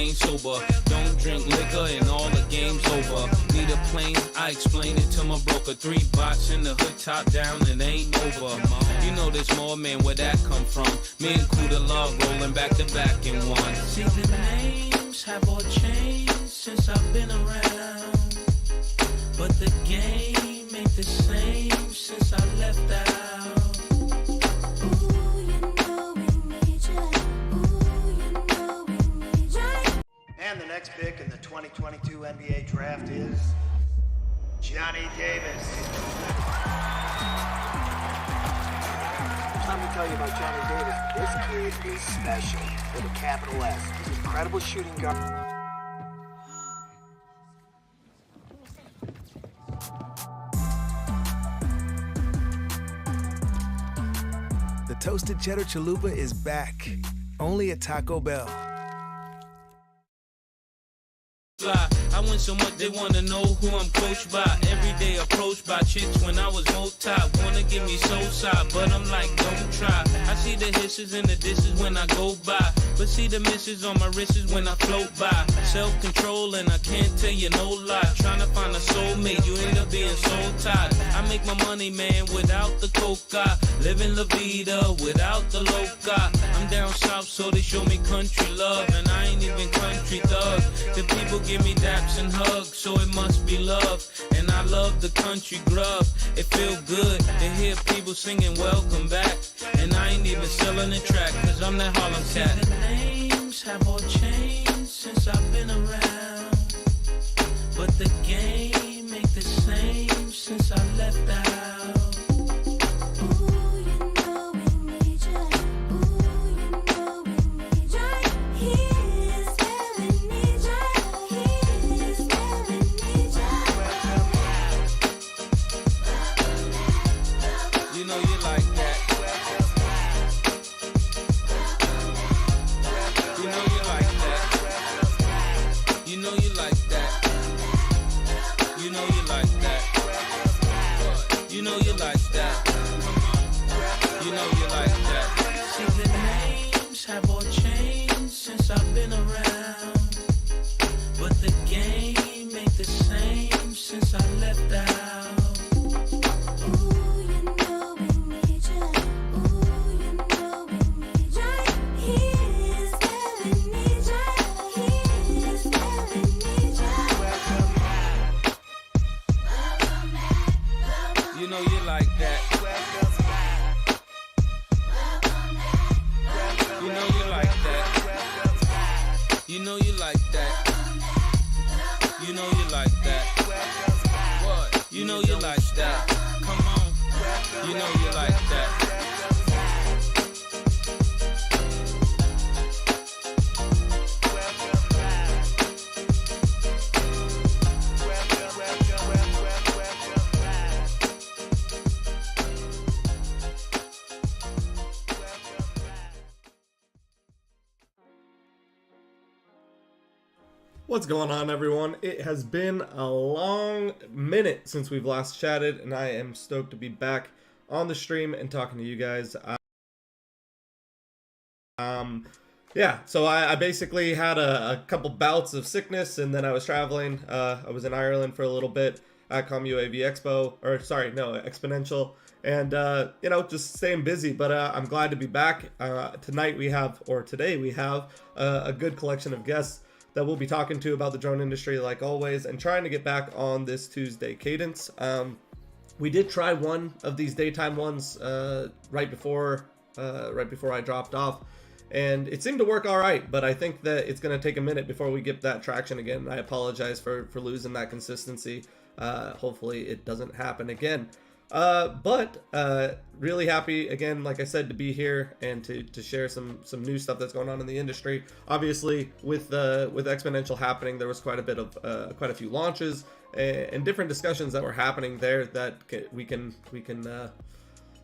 remain sober. Don't drink liquor and all the game's over. Need a plane, I explain it to my broker. 3 bots in the hood, top down, and ain't over. You know there's more, man, where that come from? Me and Kuda Love rolling back to back in one. See, the names have all changed since I've been around, but the game ain't the same since I left out. And the next pick in the 2022 NBA draft is Johnny Davis. Let me tell you about Johnny Davis. This kid is special with a capital S. He's an incredible shooting guard. The toasted cheddar chalupa is back, only at Taco Bell. I win so much they wanna know who I'm coached by. Every day approached by chicks when I was multi. Wanna give me soul side, but I'm like, don't try. I see the hisses and the disses when I go by, but see the misses on my wrists when I float by. Self-control and I can't tell you no lie. Trying to find a soulmate, you end up being soul tied. I make my money, man, without the coca. Living la vida without the loca. I'm down south, so they show me country love, and I ain't even country thug. The people give me daps and hugs, so it must be love. And I love the country grub. It feel good to hear people singing welcome back. And I ain't even selling the track, cause I'm that Harlem cat. The names have all changed since I've been around, but the game ain't the same since I left out. What's going on, everyone? It has been a long minute since we've last chatted, and I am stoked to be back on the stream and talking to you guys. Yeah, so I basically had a couple bouts of sickness, and then I was traveling. I was in Ireland for a little bit at UAV Expo, or sorry, no, Exponential, and you know, just staying busy. But I'm glad to be back. Today we have a good collection of guests that we'll be talking to about the drone industry, like always, and trying to get back on this Tuesday cadence. We did try one of these daytime ones right before I dropped off, and it seemed to work all right, but I think that it's going to take a minute before we get that traction again. I apologize for losing that consistency. Hopefully it doesn't happen again. But really happy again, like I said, to be here and to share some new stuff that's going on in the industry. Obviously, with Exponential happening, there was quite a few launches and different discussions that were happening there that we can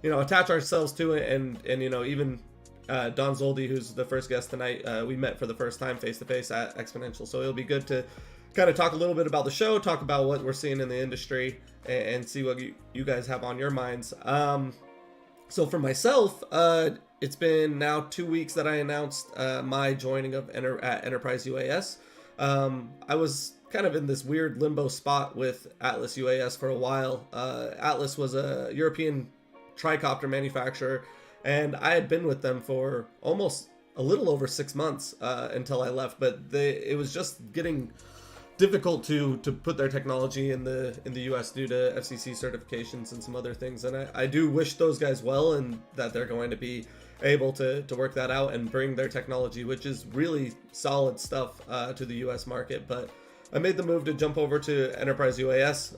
you know, attach ourselves to it, and you know, even Don Zoldi, who's the first guest tonight, we met for the first time face to face at Exponential, so it'll be good to kind of talk a little bit about the show, talk about what we're seeing in the industry, and see what you guys have on your minds. So for myself, it's been now 2 weeks that I announced my joining of at Enterprise UAS. I was kind of in this weird limbo spot with Atlas UAS for a while. Atlas was a European tricopter manufacturer, and I had been with them for almost a little over 6 months until I left, but it was just getting difficult to put their technology in the US due to FCC certifications and some other things. And I do wish those guys well, and that they're going to be able to work that out and bring their technology, which is really solid stuff, to the US market. But I made the move to jump over to Enterprise UAS,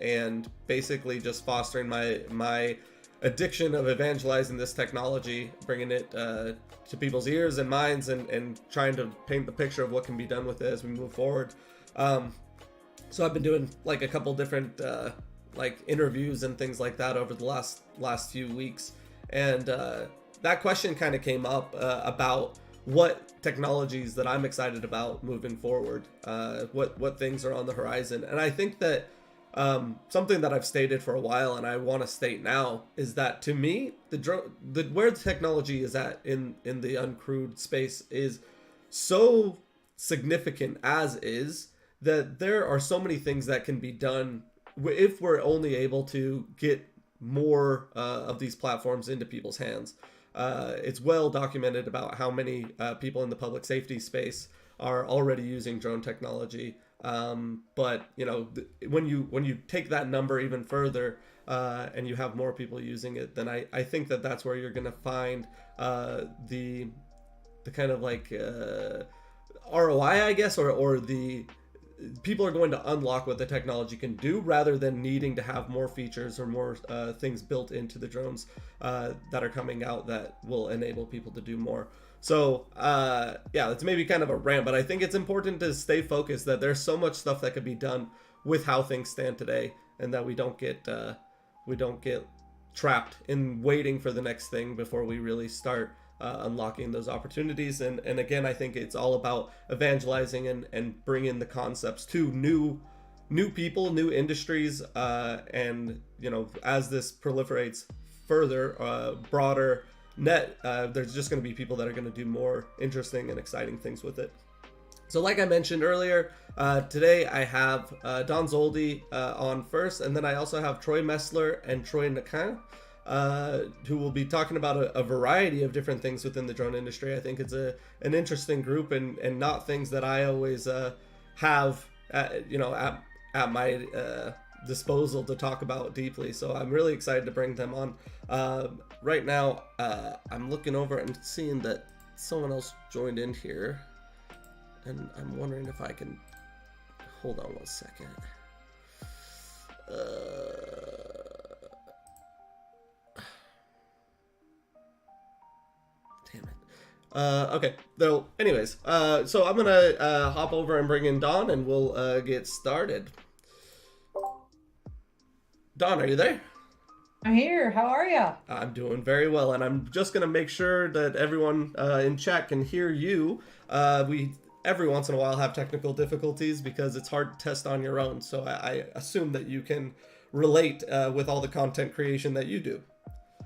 and basically just fostering my addiction of evangelizing this technology, bringing it to people's ears and minds, and trying to paint the picture of what can be done with it as we move forward. So I've been doing like a couple different like interviews and things like that over the last few weeks, and that question kind of came up about what technologies that I'm excited about moving forward, what things are on the horizon. And I think that something that I've stated for a while, and I want to state now, is that to me, where the technology is at in the uncrewed space is so significant as is, that there are so many things that can be done if we're only able to get more of these platforms into people's hands. It's well documented about how many people in the public safety space are already using drone technology. But you know, when you take that number even further, and you have more people using it, then I think that that's where you're gonna find the kind of like ROI, I guess, or the people are going to unlock what the technology can do, rather than needing to have more features or more things built into the drones that are coming out that will enable people to do more. So yeah, it's maybe kind of a rant, but I think it's important to stay focused, that there's so much stuff that could be done with how things stand today, and that we don't get trapped in waiting for the next thing before we really start unlocking those opportunities. And again, I think it's all about evangelizing and bringing the concepts to new people, new industries, and you know, as this proliferates further, broader net, there's just going to be people that are going to do more interesting and exciting things with it. So like I mentioned earlier, today I have Don Zoldi on first, and then I also have Troy Messler and Troy Nakan, who will be talking about a variety of different things within the drone industry. I think it's an interesting group, and not things that I always have at my disposal to talk about deeply. So I'm really excited to bring them on. Right now, I'm looking over and seeing that someone else joined in here, and I'm wondering if I can hold on one second. Damn it. Okay. So, anyways, so I'm gonna hop over and bring in Don, and we'll get started. Don, are you there? I'm here. How are you? I'm doing very well, and I'm just gonna make sure that everyone in chat can hear you. We every once in a while have technical difficulties because it's hard to test on your own. So I assume that you can relate with all the content creation that you do.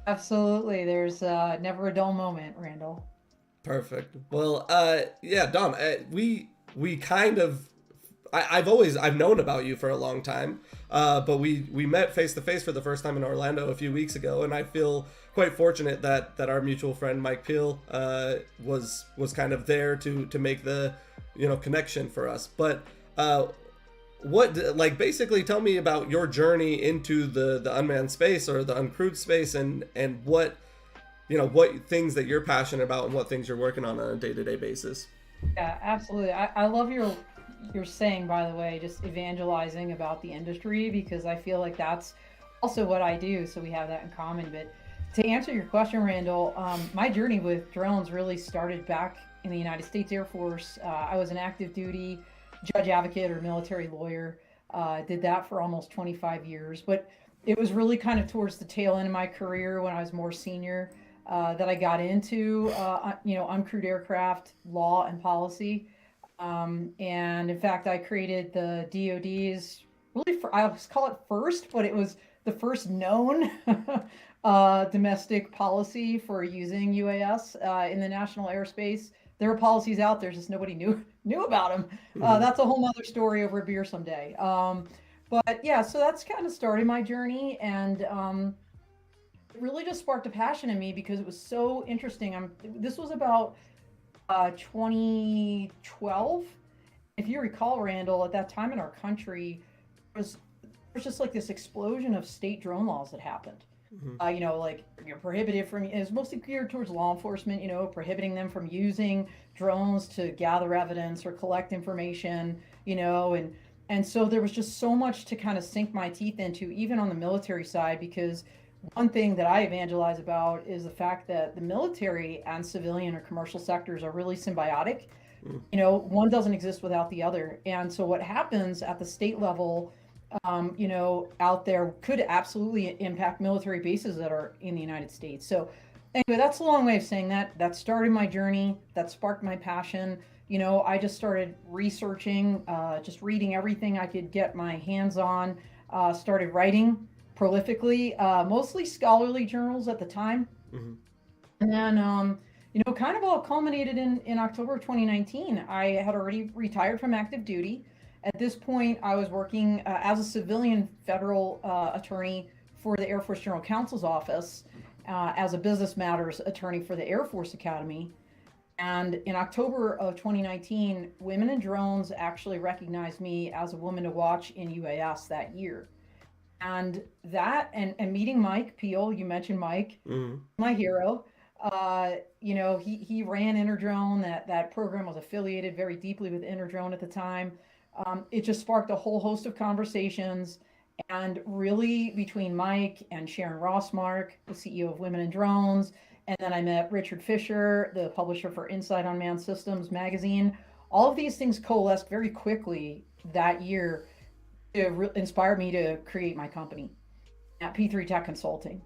Absolutely. There's never a dull moment, Randall. Perfect. Well, yeah, Don, we kind of, I've known about you for a long time, but we met face to face for the first time in Orlando a few weeks ago, and I feel quite fortunate that our mutual friend Mike Peel was kind of there to make the connection for us. But basically tell me about your journey into the unmanned space or the uncrewed space, and what things that you're passionate about and what things you're working on a day-to-day basis. Yeah, absolutely. I love your saying, by the way, just evangelizing about the industry, because I feel like that's also what I do. So we have that in common. But to answer your question, Randall, my journey with drones really started back in the United States Air Force. I was an active duty judge advocate or military lawyer. Did that for almost 25 years. But it was really kind of towards the tail end of my career, when I was more senior, that I got into uncrewed aircraft law and policy. And in fact, I created the DoD's I call it first, but it was the first known domestic policy for using UAS in the national airspace. There are policies out there, just nobody knew about them. That's a whole nother story over a beer someday. But yeah, so that's kind of started my journey, and it really just sparked a passion in me because it was so interesting. This was about 2012. If you recall, Randall, at that time in our country, there was just like this explosion of state drone laws that happened. Like prohibited from, it was mostly geared towards law enforcement, prohibiting them from using drones to gather evidence or collect information, and so there was just so much to kind of sink my teeth into, even on the military side, because one thing that I evangelize about is the fact that the military and civilian or commercial sectors are really symbiotic. One doesn't exist without the other. And so what happens at the state level, out there could absolutely impact military bases that are in the United States. So anyway, that's a long way of saying that. That started my journey. That sparked my passion. I just started researching, just reading everything I could get my hands on, started writing prolifically, mostly scholarly journals at the time. And then, kind of all culminated in October of 2019. I had already retired from active duty. At this point, I was working as a civilian federal attorney for the Air Force General Counsel's Office, as a business matters attorney for the Air Force Academy. And in October of 2019, Women in Drones actually recognized me as a woman to watch in UAS that year. And that, and meeting Mike Peel, you mentioned Mike, my hero. He ran Interdrone. That program was affiliated very deeply with Interdrone at the time. It just sparked a whole host of conversations, and really between Mike and Sharon Rossmark, the CEO of Women in Drones, and then I met Richard Fisher, the publisher for Inside Unmanned Systems magazine. All of these things coalesced very quickly that year to inspire me to create my company at P3 Tech Consulting.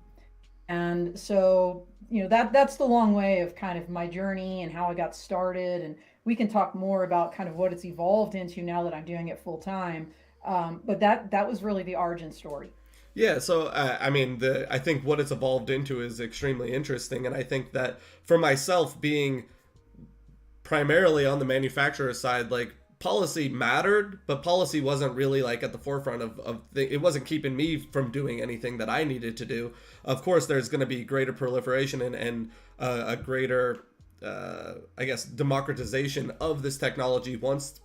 And so, that's the long way of kind of my journey and how I got started. And we can talk more about kind of what it's evolved into now that I'm doing it full time. But that was really the origin story. Yeah, so I think what it's evolved into is extremely interesting, and I think that for myself, being primarily on the manufacturer side, like, policy mattered, but policy wasn't really like at the forefront it wasn't keeping me from doing anything that I needed to do. Of course, there's going to be greater proliferation and a greater, democratization of this technology once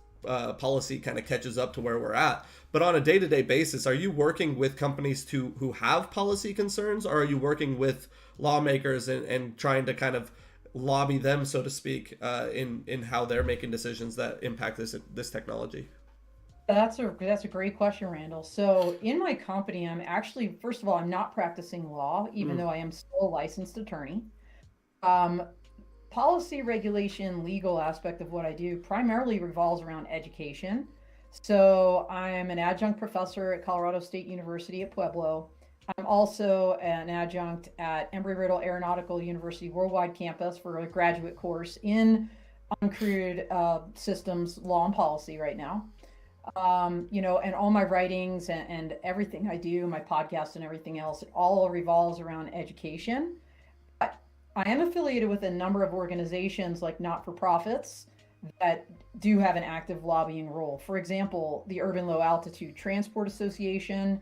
policy kind of catches up to where we're at. But on a day-to-day basis, are you working with companies who have policy concerns, or are you working with lawmakers and trying to kind of lobby them, so to speak, in how they're making decisions that impact this technology? That's a great question, Randall. So in my company, I'm actually, first of all, I'm not practicing law, even though I am still a licensed attorney. Policy, regulation, legal aspect of what I do primarily revolves around education. So I'm an adjunct professor at Colorado State University at Pueblo. I'm also an adjunct at Embry-Riddle Aeronautical University Worldwide Campus for a graduate course in uncrewed systems law and policy right now. And all my writings and everything I do, my podcast and everything else, it all revolves around education. I am affiliated with a number of organizations, like not-for-profits, that do have an active lobbying role. For example, the Urban Low Altitude Transport Association,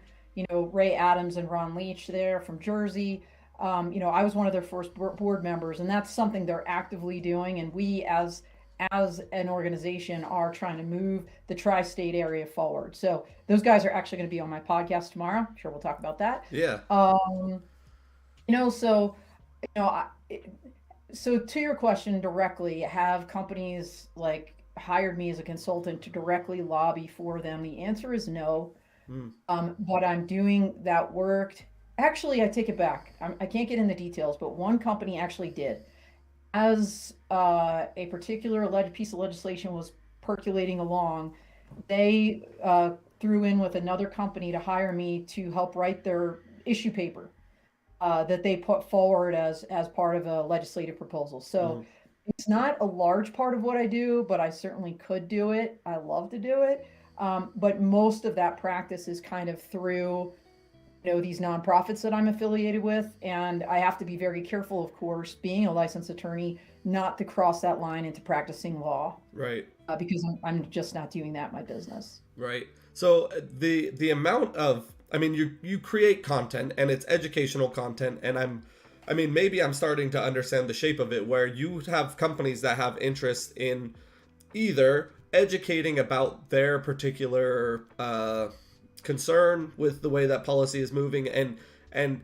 Ray Adams and Ron Leach there from Jersey. I was one of their first board members, and that's something they're actively doing. And we as an organization are trying to move the tri-state area forward. So those guys are actually going to be on my podcast tomorrow. I'm sure we'll talk about that. Yeah. So to your question directly, have companies like hired me as a consultant to directly lobby for them? The answer is no. But I'm doing that work. Actually, I take it back. I can't get into details, but one company actually did. As a particular piece of legislation was percolating along, they threw in with another company to hire me to help write their issue paper that they put forward as part of a legislative proposal. So it's not a large part of what I do, but I certainly could do it. I love to do it. But most of that practice is kind of through these nonprofits that I'm affiliated with, and I have to be very careful, of course, being a licensed attorney, not to cross that line into practicing law, Right. because I'm just not doing that in my business. Right. So the amount of, I mean, you create content and it's educational content, and I mean, maybe I'm starting to understand the shape of it, where you have companies that have interest in either educating about their particular concern with the way that policy is moving, and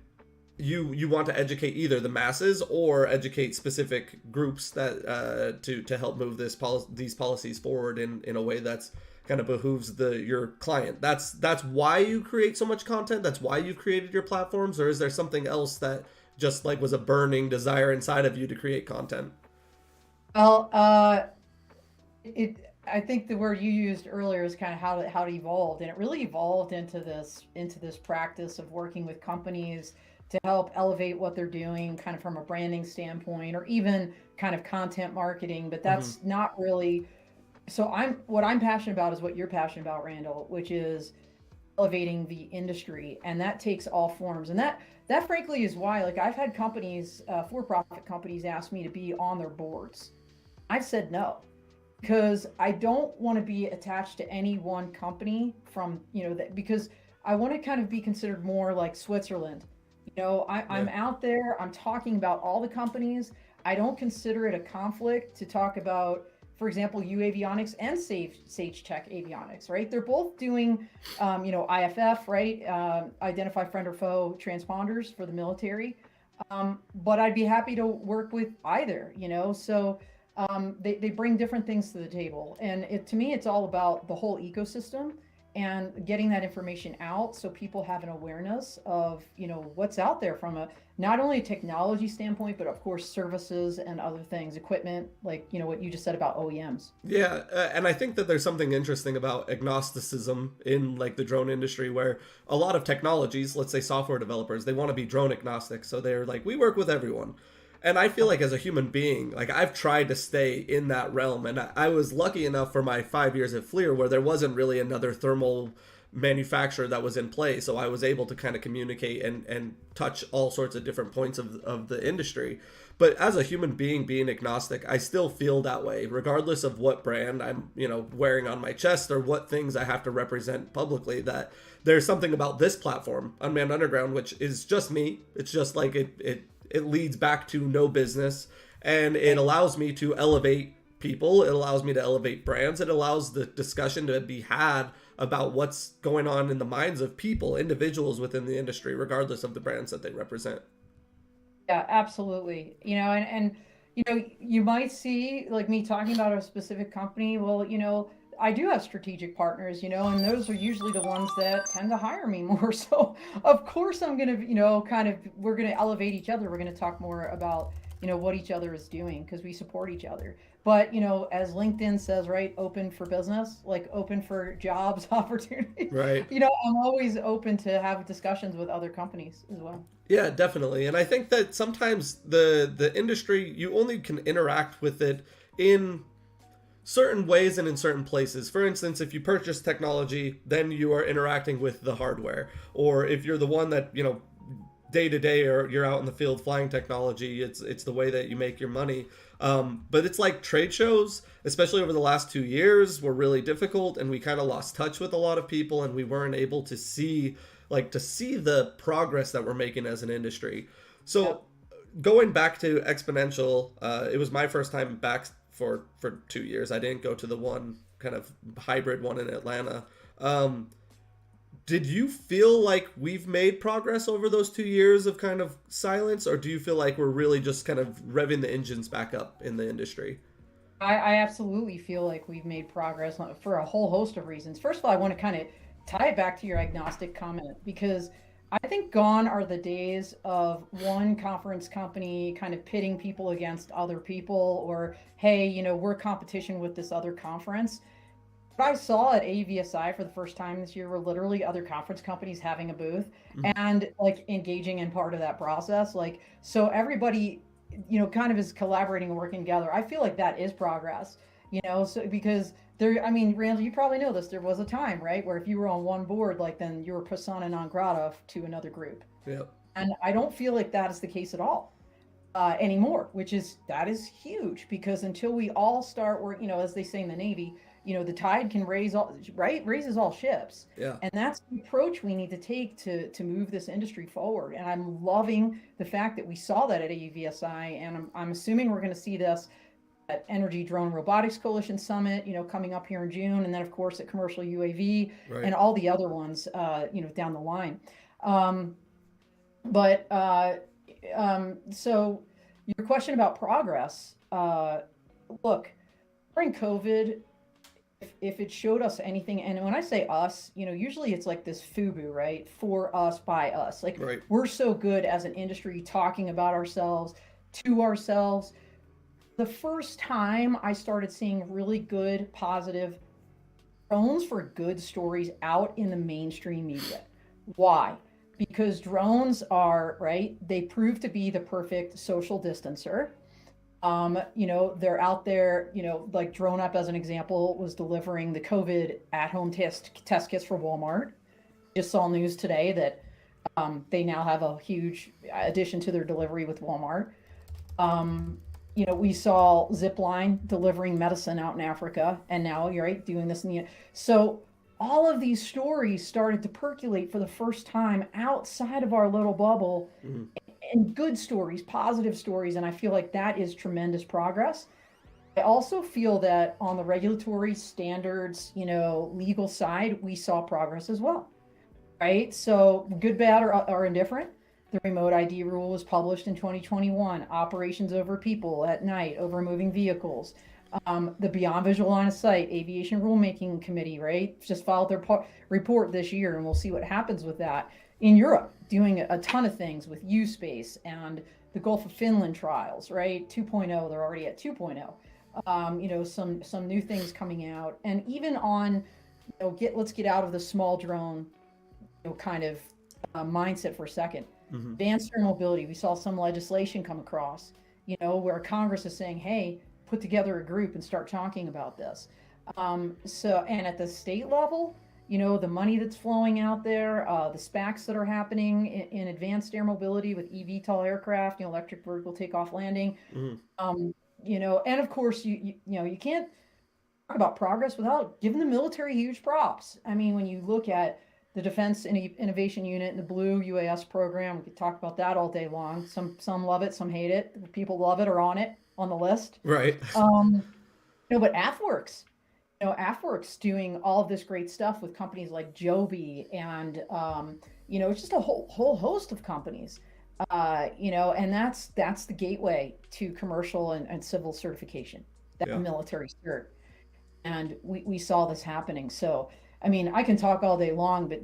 you want to educate either the masses or educate specific groups that to help move these policies forward in a way that's kind of behooves your client. That's why you create so much content. That's why you've created your platforms, or is there something else that just like was a burning desire inside of you to create content? Well, I think the word you used earlier is kind of how it evolved, and it really evolved into this practice of working with companies to help elevate what they're doing, kind of from a branding standpoint, or even kind of content marketing. But that's not really. So what I'm passionate about is what you're passionate about, Randall, which is elevating the industry, and that takes all forms. And that frankly is why, like, I've had companies, for-profit companies, ask me to be on their boards. I've said no, because I don't want to be attached to any one company because I want to kind of be considered more like Switzerland. I'm out there, I'm talking about all the companies. I don't consider it a conflict to talk about, for example, UAvionics and Sage Tech Avionics, right? They're both doing, IFF, right? Identify friend or foe transponders for the military. But I'd be happy to work with either, So they bring different things to the table. And to me, it's all about the whole ecosystem and getting that information out so people have an awareness of, what's out there from not only a technology standpoint, but of course services and other things, equipment, like, what you just said about OEMs. Yeah, and I think that there's something interesting about agnosticism in like the drone industry, where a lot of technologies, let's say software developers, they want to be drone agnostic. So they're like, we work with everyone. And I feel like as a human being, like I've tried to stay in that realm. And I was lucky enough for my 5 years at FLIR where there wasn't really another thermal manufacturer that was in play. So I was able to kind of communicate and touch all sorts of different points of the industry. But as a human being being agnostic, I still feel that way, regardless of what brand I'm, wearing on my chest or what things I have to represent publicly, that there's something about this platform, Unmanned Underground, which is just me. It's just like it leads back to no business, and it allows me to elevate people. It allows me to elevate brands. It allows the discussion to be had about what's going on in the minds of people, individuals within the industry, regardless of the brands that they represent. Yeah, absolutely. And you might see like me talking about a specific company. Well, I do have strategic partners, and those are usually the ones that tend to hire me more. So of course I'm going to, we're going to elevate each other. We're going to talk more about, what each other is doing, because we support each other. But, as LinkedIn says, right, open for business, like open for jobs, opportunities. Right. I'm always open to have discussions with other companies as well. Yeah, definitely. And I think that sometimes the industry, you only can interact with it in certain ways and in certain places. For instance, if you purchase technology, then you are interacting with the hardware. Or if you're the one that, day to day, or you're out in the field flying technology, it's the way that you make your money. But it's like trade shows, especially over the last 2 years, were really difficult, and we kind of lost touch with a lot of people, and we weren't able to see the progress that we're making as an industry. So going back to Exponential, it was my first time back for 2 years. I didn't go to the one kind of hybrid one in Atlanta. Did you feel like we've made progress over those 2 years of kind of silence, or do you feel like we're really just kind of revving the engines back up in the industry? I absolutely feel like we've made progress for a whole host of reasons. First of all, I want to kind of tie it back to your agnostic comment, because I think gone are the days of one conference company kind of pitting people against other people, or, hey, we're competition with this other conference. What I saw at AVSI for the first time this year were literally other conference companies having a booth and like engaging in part of that process. Like, so everybody, kind of is collaborating and working together. I feel like that is progress, so because there, I mean, Randall, you probably know this. There was a time, right, where if you were on one board, like then you were persona non grata to another group. Yeah. And I don't feel like that is the case at all anymore, that is huge, because until we all start work, as they say in the Navy, the tide can raises all ships. Yeah. And that's the approach we need to take to move this industry forward. And I'm loving the fact that we saw that at AUVSI, and I'm assuming we're going to see this at Energy Drone Robotics Coalition Summit, coming up here in June, and then of course at Commercial UAV and all the other ones, down the line. So your question about progress, look, during COVID, if it showed us anything, and when I say us, usually it's like this FUBU, right? For us, by us. Like we're so good as an industry talking about ourselves, to ourselves. The first time I started seeing really good, positive drones for good stories out in the mainstream media. Why? Because drones are, they prove to be the perfect social distancer. They're out there, like Drone Up as an example was delivering the COVID at-home test kits for Walmart. Just saw news today that they now have a huge addition to their delivery with Walmart. We saw Zipline delivering medicine out in Africa, and now you're doing this in the. So all of these stories started to percolate for the first time outside of our little bubble, and good stories, positive stories, and I feel like that is tremendous progress. I also feel that on the regulatory standards, legal side, we saw progress as well, right? So good, bad, or indifferent. The remote ID rule was published in 2021. Operations over people at night, over moving vehicles. The Beyond Visual Line of Sight Aviation Rulemaking Committee, just filed their report this year, and we'll see what happens with that. In Europe, doing a ton of things with U-Space and the Gulf of Finland trials, 2.0, they're already at 2.0. Some new things coming out. And even on, let's get out of the small drone, kind of mindset for a second. Advanced air mobility, we saw some legislation come across, where Congress is saying, hey, put together a group and start talking about this. And at the state level, the money that's flowing out there, the SPACs that are happening in advanced air mobility with eVTOL aircraft, electric vertical takeoff landing, and of course, you can't talk about progress without giving the military huge props. I mean, when you look at the Defense Innovation Unit and the Blue UAS program, we could talk about that all day long. Some love it, some hate it. People love it or on the list. Right. But AFWorks, AFWorks doing all of this great stuff with companies like Joby and, it's just a whole host of companies, and that's the gateway to commercial and civil certification, military cert. And we saw this happening. So, I mean, I can talk all day long, but,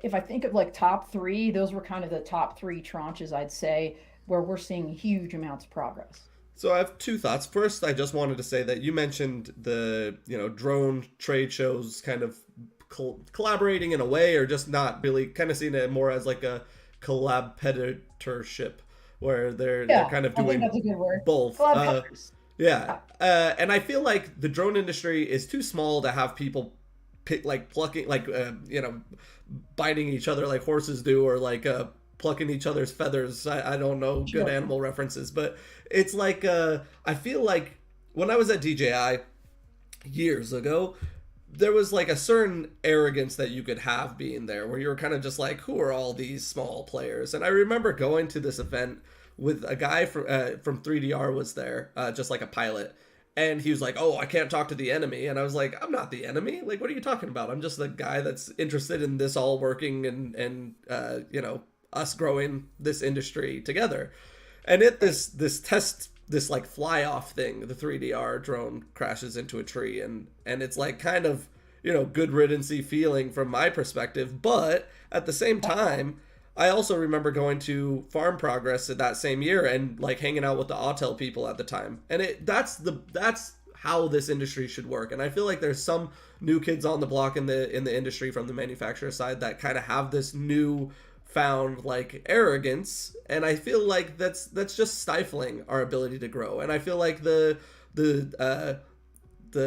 if I think of like top three, those were kind of the top three tranches, I'd say, where we're seeing huge amounts of progress. So I have two thoughts. First, I just wanted to say that you mentioned the, drone trade shows kind of collaborating in a way, or just not really, kind of seeing it more as like a collaboratorship, where they're kind of doing that's a good word. Both. And I feel like the drone industry is too small to have people plucking, biting each other like horses do, or plucking each other's feathers. I don't know good animal references, but it's like I feel like when I was at DJI years ago, there was like a certain arrogance that you could have being there, where you were kind of just like, who are all these small players? And I remember going to this event with a guy from 3DR was there, just like a pilot. And he was like, oh, I can't talk to the enemy. And I was like, I'm not the enemy. Like, what are you talking about? I'm just the guy that's interested in this all working and us growing this industry together. And this like fly off thing, the 3DR drone crashes into a tree, and it's like kind of, good riddance-y feeling from my perspective. But at the same time, I also remember going to Farm Progress that same year and like hanging out with the Autel people at the time. And that's how this industry should work. And I feel like there's some new kids on the block in the industry from the manufacturer side that kind of have this new found like arrogance, and I feel like that's just stifling our ability to grow. And I feel like the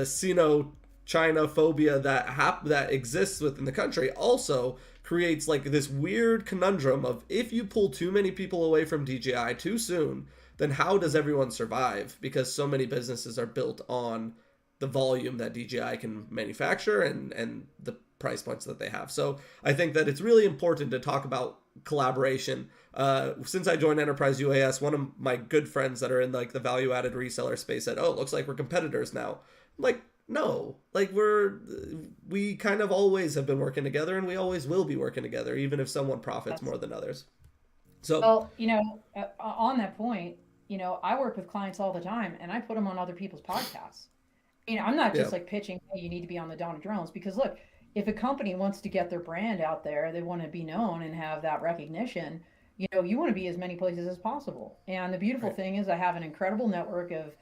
Sino China phobia that exists within the country also creates like this weird conundrum of, if you pull too many people away from DJI too soon, then how does everyone survive? Because so many businesses are built on the volume that DJI can manufacture and the price points that they have. So I think that it's really important to talk about collaboration. Since I joined Enterprise UAS, one of my good friends that are in like the value added reseller space said, "Oh, it looks like we're competitors now." I'm like, no, like we kind of always have been working together, and we always will be working together, even if someone profits more than others. So, well, on that point, I work with clients all the time, and I put them on other people's podcasts. I'm not just like pitching, hey, you need to be on the Dawn of Drones, because look, if a company wants to get their brand out there, they want to be known and have that recognition, you want to be as many places as possible. And the beautiful thing is I have an incredible network of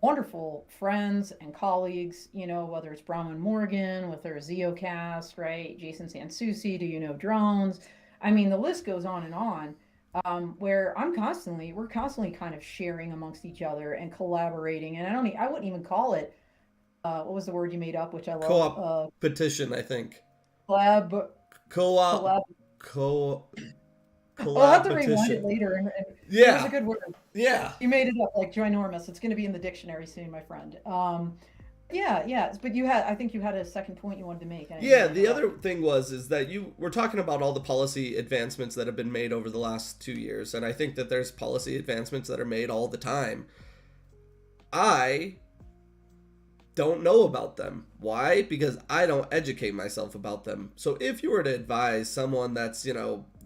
wonderful friends and colleagues, whether it's Bronwyn Morgan with their Zeocast, right? Jason Sansucci, Do You Know Drones? I mean, the list goes on and on, where we're constantly kind of sharing amongst each other and collaborating. And I wouldn't even call it, what was the word you made up, which I love? Co-op-petition, I think. Collab. Co-op. I'll have to rewind it later. And it was a good word. Yeah. You made it up, like ginormous. It's going to be in the dictionary soon, my friend. Yeah. But I think you had a second point you wanted to make. Yeah, the other thing is that we're talking about all the policy advancements that have been made over the last 2 years. And I think that there's policy advancements that are made all the time. I don't know about them. Why? Because I don't educate myself about them. So if you were to advise someone that's,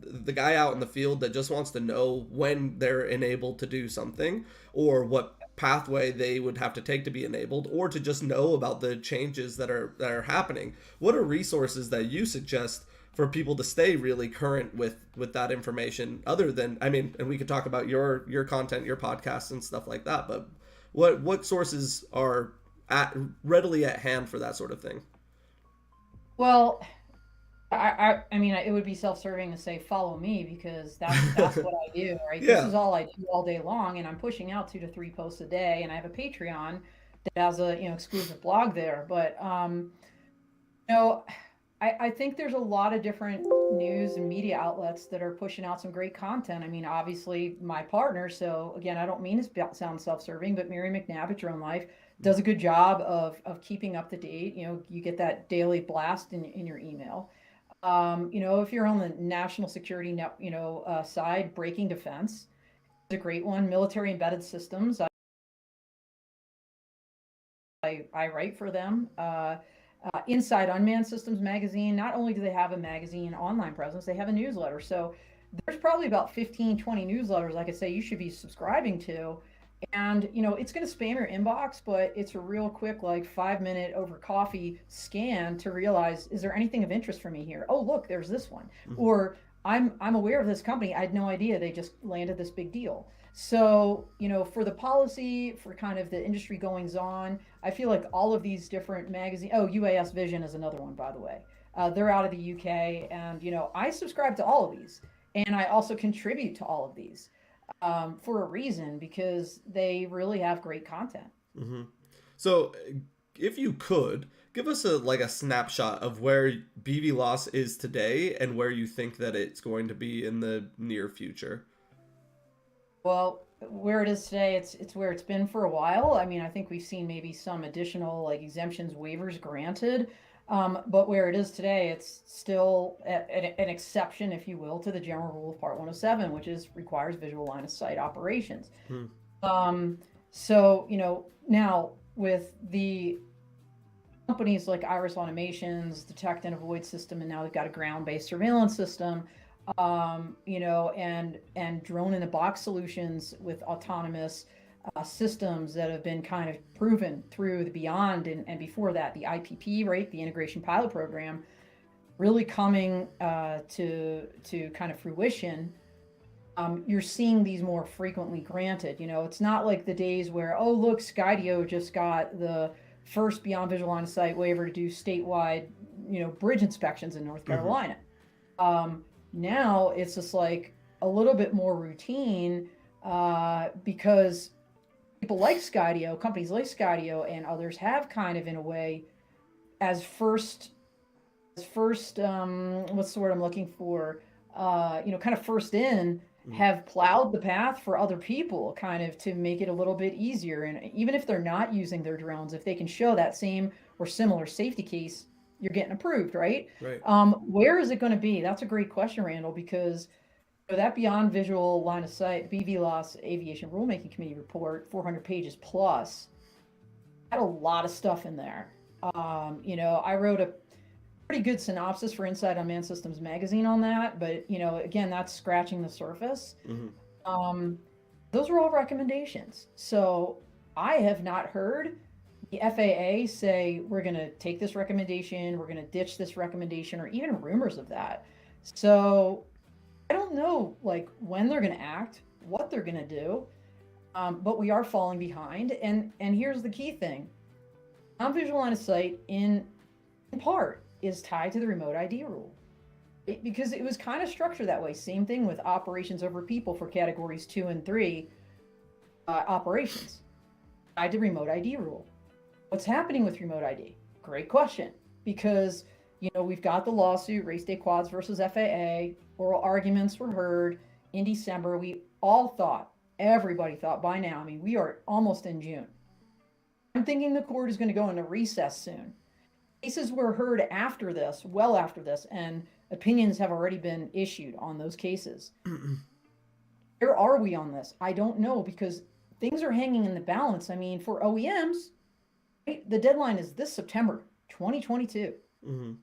the guy out in the field that just wants to know when they're enabled to do something, or what pathway they would have to take to be enabled, or to just know about the changes that are happening, what are resources that you suggest for people to stay really current with that information, other than, and we could talk about your content, your podcasts and stuff like that, but what sources are readily at hand for that sort of thing? Well, it would be self-serving to say follow me, because that's what I do, right? Yeah. This is all I do all day long, and I'm pushing out 2 to 3 posts a day, and I have a Patreon that has a exclusive blog there. But I think there's a lot of different news and media outlets that are pushing out some great content. Obviously my partner, so again, I don't mean to sound self-serving, but Mary McNabb at Drone Life does a good job of keeping up to date. You get that daily blast in your email. If you're on the national security net, side, Breaking Defense is a great one. Military Embedded Systems, I write for them. Inside Unmanned Systems magazine, not only do they have a magazine online presence, they have a newsletter. So there's probably about 15, 20 newsletters I could say you should be subscribing to. And, it's going to spam your inbox, but it's a real quick, like 5-minute over coffee scan to realize, is there anything of interest for me here? Oh, look, there's this one. Mm-hmm. Or I'm aware of this company. I had no idea they just landed this big deal. So, for the policy, for kind of the industry goings on, I feel like all of these different magazines, UAS Vision is another one, by the way. They're out of the UK, and, I subscribe to all of these, and I also contribute to all of these. For a reason, because they really have great content. Mm-hmm. So if you could give us a snapshot of where BVLOS is today and where you think that it's going to be in the near future. Well, where it is today, it's where it's been for a while. I think we've seen maybe some additional exemptions, waivers granted. But where it is today, it's still an exception, if you will, to the general rule of Part 107, which requires visual line of sight operations. So, now with the companies like Iris Automation's Detect and Avoid system, and now they've got a ground-based surveillance system, and drone-in-a-box solutions with autonomous systems that have been kind of proven through the Beyond and before that, the IPP, right, the Integration Pilot Program, really coming to kind of fruition. You're seeing these more frequently granted. It's not like the days where, oh, look, Skydio just got the first Beyond Visual Line of Sight waiver to do statewide, bridge inspections in North Carolina. Mm-hmm. Now it's just like a little bit more routine because people like Skydio, companies like Skydio and others have kind of, in a way, as first what's the word I'm looking for, kind of first in, have plowed the path for other people kind of to make it a little bit easier. And even if they're not using their drones, if they can show that same or similar safety case, you're getting approved, right? Right. Where is it going to be? That's a great question, Randall, because that beyond visual line of sight BVLOS Aviation Rulemaking Committee report, 400 pages plus, had a lot of stuff in there. I wrote a pretty good synopsis for Inside Unmanned Systems magazine on that, but again, that's scratching the surface. Those are all recommendations. So I have not heard the FAA say we're going to take this recommendation, we're going to ditch this recommendation, or even rumors of that. So I don't know when they're going to act, what they're going to do, but we are falling behind. And here's the key thing: non-visual line of sight in part is tied to the remote ID rule, because it was kind of structured that way. Same thing with operations over people for categories 2 and 3 operations, tied to remote ID rule. What's happening with remote ID? Great question, because we've got the lawsuit, race day quads versus FAA. Oral arguments were heard in December. We all thought, everybody thought by now, we are almost in June. I'm thinking the court is going to go into recess soon. Cases were heard after this, well after this, and opinions have already been issued on those cases. Where are we on this? I don't know, because things are hanging in the balance. For OEMs, right, the deadline is this September 2022.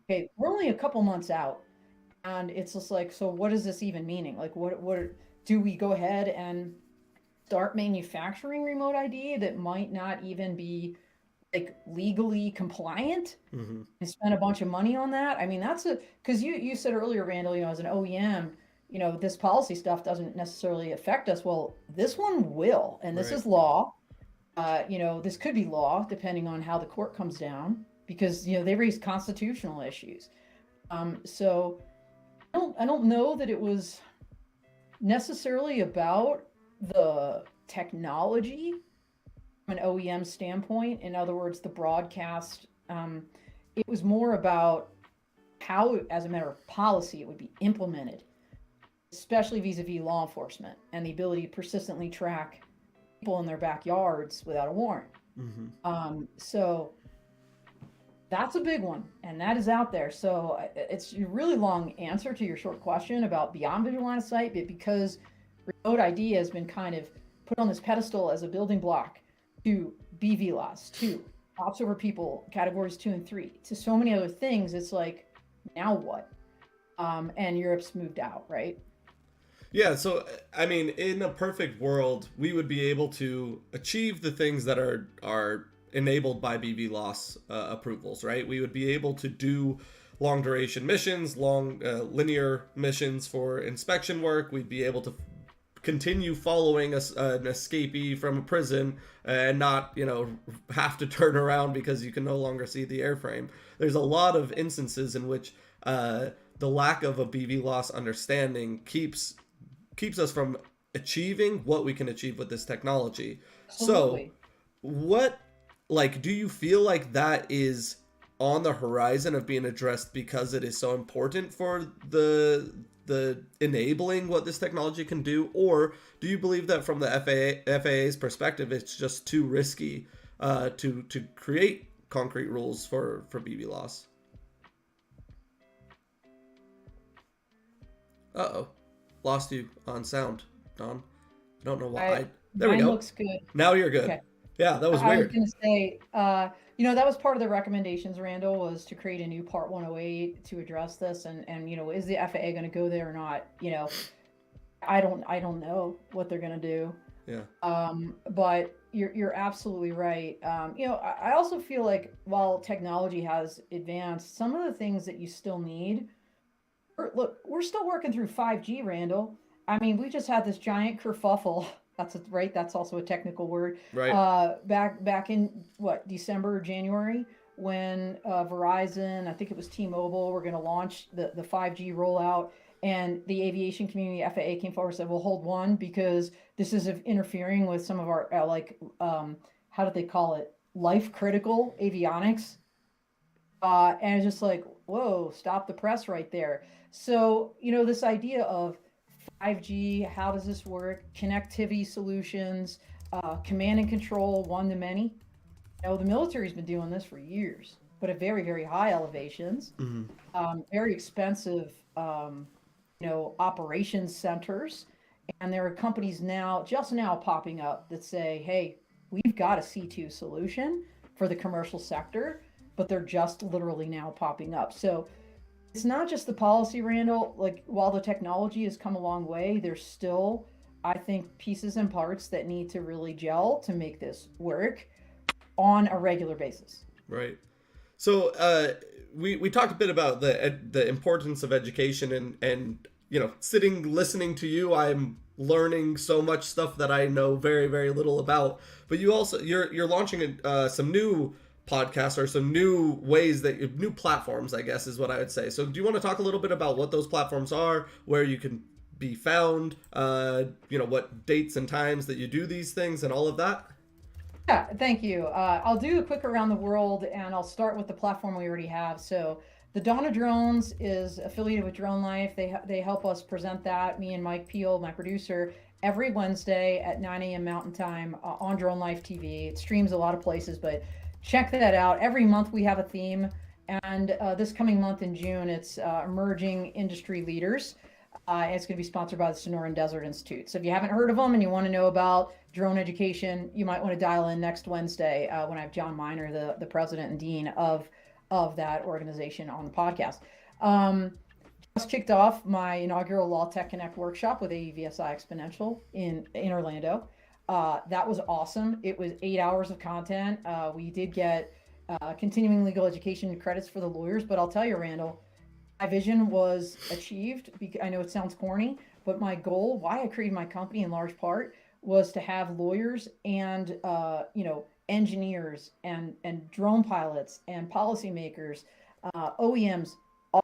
Okay, we're only a couple months out, and it's just so what is this even meaning? What do we go ahead and start manufacturing remote ID that might not even be legally compliant and spend a bunch of money on that? That's because you said earlier, Randall, as an OEM, this policy stuff doesn't necessarily affect us. Well, this one will, and this is law. This could be law depending on how the court comes down, because they raise constitutional issues. So I don't know that it was necessarily about the technology from an OEM standpoint. In other words, the broadcast. It was more about how, as a matter of policy, it would be implemented, especially vis-a-vis law enforcement and the ability to persistently track people in their backyards without a warrant. So that's a big one, and that is out there. So it's a really long answer to your short question about beyond visual line of sight, but because remote ID has been kind of put on this pedestal as a building block to BVLOS, to ops over people, categories 2 and 3, to so many other things, it's now what? And Europe's moved out, right? Yeah, so in a perfect world, we would be able to achieve the things that are enabled by BVLOS approvals, right? We would be able to do long duration missions, long linear missions for inspection work. We'd be able to continue following an escapee from a prison and not, have to turn around because you can no longer see the airframe. There's a lot of instances in which the lack of a BVLOS understanding keeps us from achieving what we can achieve with this technology. Absolutely. So what, do you feel like that is on the horizon of being addressed because it is so important for the enabling what this technology can do? Or do you believe that from the FAA's perspective, it's just too risky to create concrete rules for BVLOS? Uh-oh. Lost you on sound, Don. I don't know why. There we go. Looks good. Now you're good. Okay. Yeah, that was weird. I was going to say, that was part of the recommendations, Randall, was to create a new Part 108 to address this. And is the FAA going to go there or not? I don't know what they're going to do. Yeah. But you're absolutely right. I also feel like while technology has advanced, some of the things that you still need. Look, we're still working through 5G, Randall. We just had this giant kerfuffle. That's right. That's also a technical word. Right. Back in December or January, when Verizon, I think it was T-Mobile, were going to launch the 5G rollout, and the aviation community, FAA, came forward and said, "Well, hold one, because this is interfering with some of our how did they call it? Life critical avionics." And it's just like, whoa, stop the press right there. So, this idea of 5G, how does this work? Connectivity solutions, command and control, one to many. The military's been doing this for years, but at very, very high elevations, very expensive, operations centers. And there are companies just now popping up that say, hey, we've got a C2 solution for the commercial sector, but they're just literally now popping up. So it's not just the policy, Randall. Like, while the technology has come a long way, there's still, I think, pieces and parts that need to really gel to make this work on a regular basis. Right. So we talked a bit about the importance of education and sitting listening to you, I'm learning so much stuff that I know very, very little about. But you're launching some new podcasts or some new ways new platforms, I guess is what I would say. So do you want to talk a little bit about what those platforms are, where you can be found, what dates and times that you do these things and all of that? Yeah, thank you. I'll do a quick around the world, and I'll start with the platform we already have. So the Dawn of Drones is affiliated with Drone Life. They help us present that, me and Mike Peel, my producer, every Wednesday at 9 a.m. Mountain Time on Drone Life TV. It streams a lot of places, but check that out. Every month we have a theme, and this coming month in June, it's Emerging Industry Leaders. It's going to be sponsored by the Sonoran Desert Institute. So if you haven't heard of them and you want to know about drone education, you might want to dial in next Wednesday when I have John Miner, the president and dean of that organization, on the podcast. Just kicked off my inaugural Law Tech Connect workshop with AEVSI Exponential in Orlando. That was awesome. It was 8 hours of content. We did get continuing legal education credits for the lawyers, but I'll tell you, Randall, my vision was achieved. I know it sounds corny, but my goal, why I created my company in large part, was to have lawyers and engineers and drone pilots and policymakers, OEMs,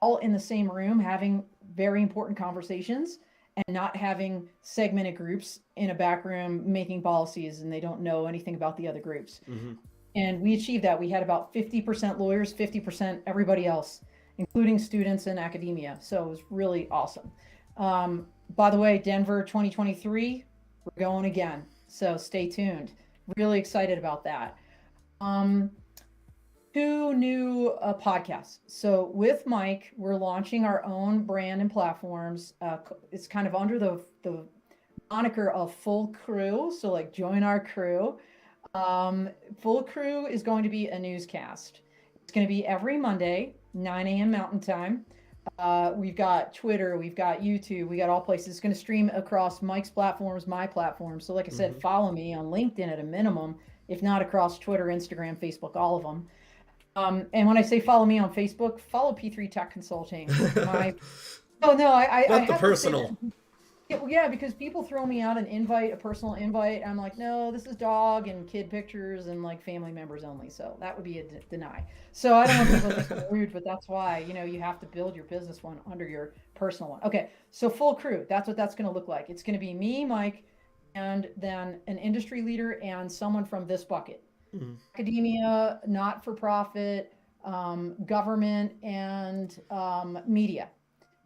all in the same room having very important conversations, and not having segmented groups in a back room making policies and they don't know anything about the other groups. Mm-hmm. And we achieved that. We had about 50% lawyers, 50% everybody else, including students and academia. So it was really awesome. By the way, Denver 2023, we're going again. So stay tuned. Really excited about that. 2 new podcasts. So with Mike, we're launching our own brand and platforms. It's kind of under the moniker of Full Crew. So like, join our crew. Full Crew is going to be a newscast. It's going to be every Monday, 9 a.m. Mountain Time. We've got Twitter, we've got YouTube, we got all places. It's going to stream across Mike's platforms, my platform. So like I said, follow me on LinkedIn at a minimum, if not across Twitter, Instagram, Facebook, all of them. And when I say follow me on Facebook, follow P3 Tech Consulting. I Not the have personal. Yeah, because people throw me out a personal invite. I'm like, no, this is dog and kid pictures and like family members only. So that would be a deny. So I don't want people to think rude, but that's why, you have to build your business one under your personal one. Okay, so Full Crew, that's what that's going to look like. It's going to be me, Mike, and then an industry leader and someone from this bucket. Mm-hmm. Academia, not-for-profit, government, and media.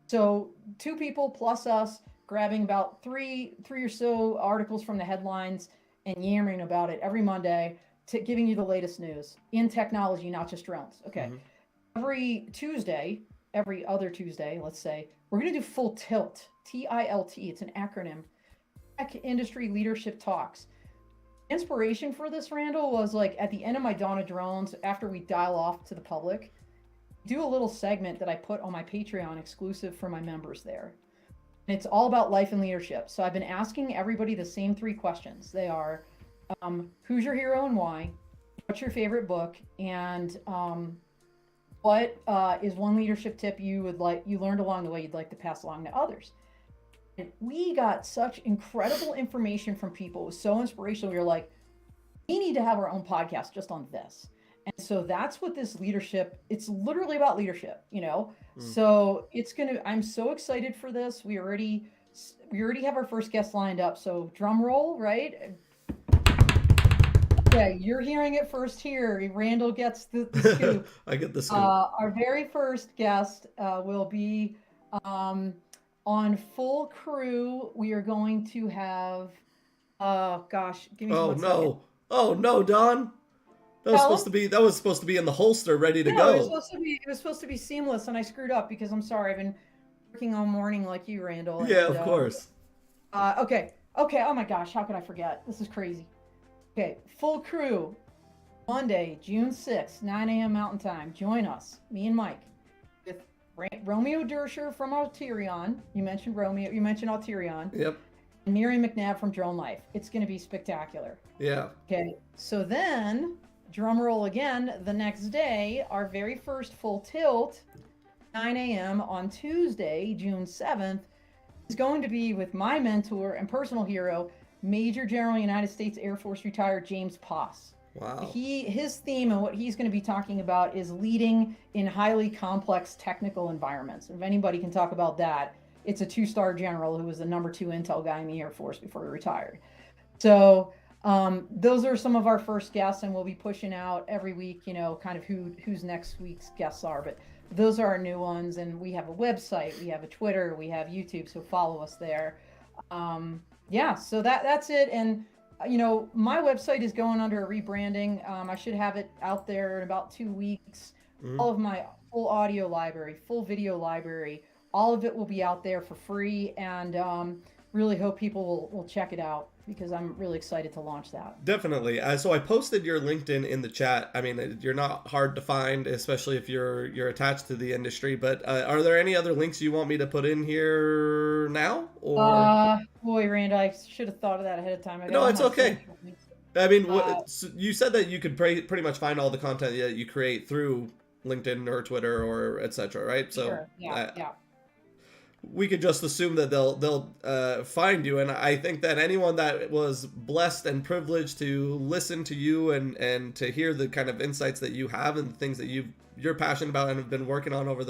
So 2 people plus us, grabbing about three or so articles from the headlines and yammering about it every Monday, giving you the latest news in technology, not just drones. Okay. Mm-hmm. Every other Tuesday, let's say, we're going to do Full Tilt, TILT. It's an acronym. Tech Industry Leadership Talks. Inspiration for this, Randall, was like at the end of my Dawn of Drones, after we dial off to the public, do a little segment that I put on my Patreon exclusive for my members there. And it's all about life and leadership. So I've been asking everybody the same 3 questions. They are, who's your hero and why? What's your favorite book? And what is one leadership tip you learned along the way you'd like to pass along to others? And we got such incredible information from people. It was so inspirational. We were like, we need to have our own podcast just on this. And so that's what this leadership, it's literally about leadership, So I'm so excited for this. We already have our first guest lined up. So drum roll, right? Yeah, you're hearing it first here. Randall gets the scoop. I get the scoop. Our very first guest will be on Full Crew. We are going to have, gosh, give me Oh one second. no! Oh no, Don! That was supposed to be in the holster, ready to No, go. it was supposed to be seamless, and I screwed up because I'm sorry. I've been working all morning like you, Randall. Yeah, and, of course. Okay. Oh my gosh, how could I forget? This is crazy. Okay, Full Crew, Monday, June 6th, 9 a.m. Mountain Time. Join us, me and Mike, with Romeo Dersher from Alterion. You mentioned Romeo. You mentioned Alterion. Yep. And Miriam McNabb from Drone Life. It's going to be spectacular. Yeah. Okay, so then, drum roll again, the next day, our very first Full Tilt, 9 a.m. on Tuesday, June 7th, is going to be with my mentor and personal hero, Major General United States Air Force retired James Poss. Wow. His theme and what he's going to be talking about is leading in highly complex technical environments. If anybody can talk about that, it's a 2-star general who was the #2 intel guy in the Air Force before he retired. So those are some of our first guests, and we'll be pushing out every week, kind of who's next week's guests are. But those are our new ones, and we have a website, we have a Twitter, we have YouTube, so follow us there. Yeah, so that's it. And my website is going under a rebranding. I should have it out there in about 2 weeks. All of my full audio library, full video library, all of it will be out there for free, and really hope people will check it out, because I'm really excited to launch that. Definitely. So I posted your LinkedIn in the chat. I mean, you're not hard to find, especially if you're attached to the industry. But are there any other links you want me to put in here now? Or Boy, Rand, I should have thought of that ahead of time. No, it's okay. I mean, you said that you could pretty much find all the content that you create through LinkedIn or Twitter or etc. Right? So sure. Yeah. We could just assume that they'll find you, and I think that anyone that was blessed and privileged to listen to you and to hear the kind of insights that you have and the things that you're passionate about and have been working on over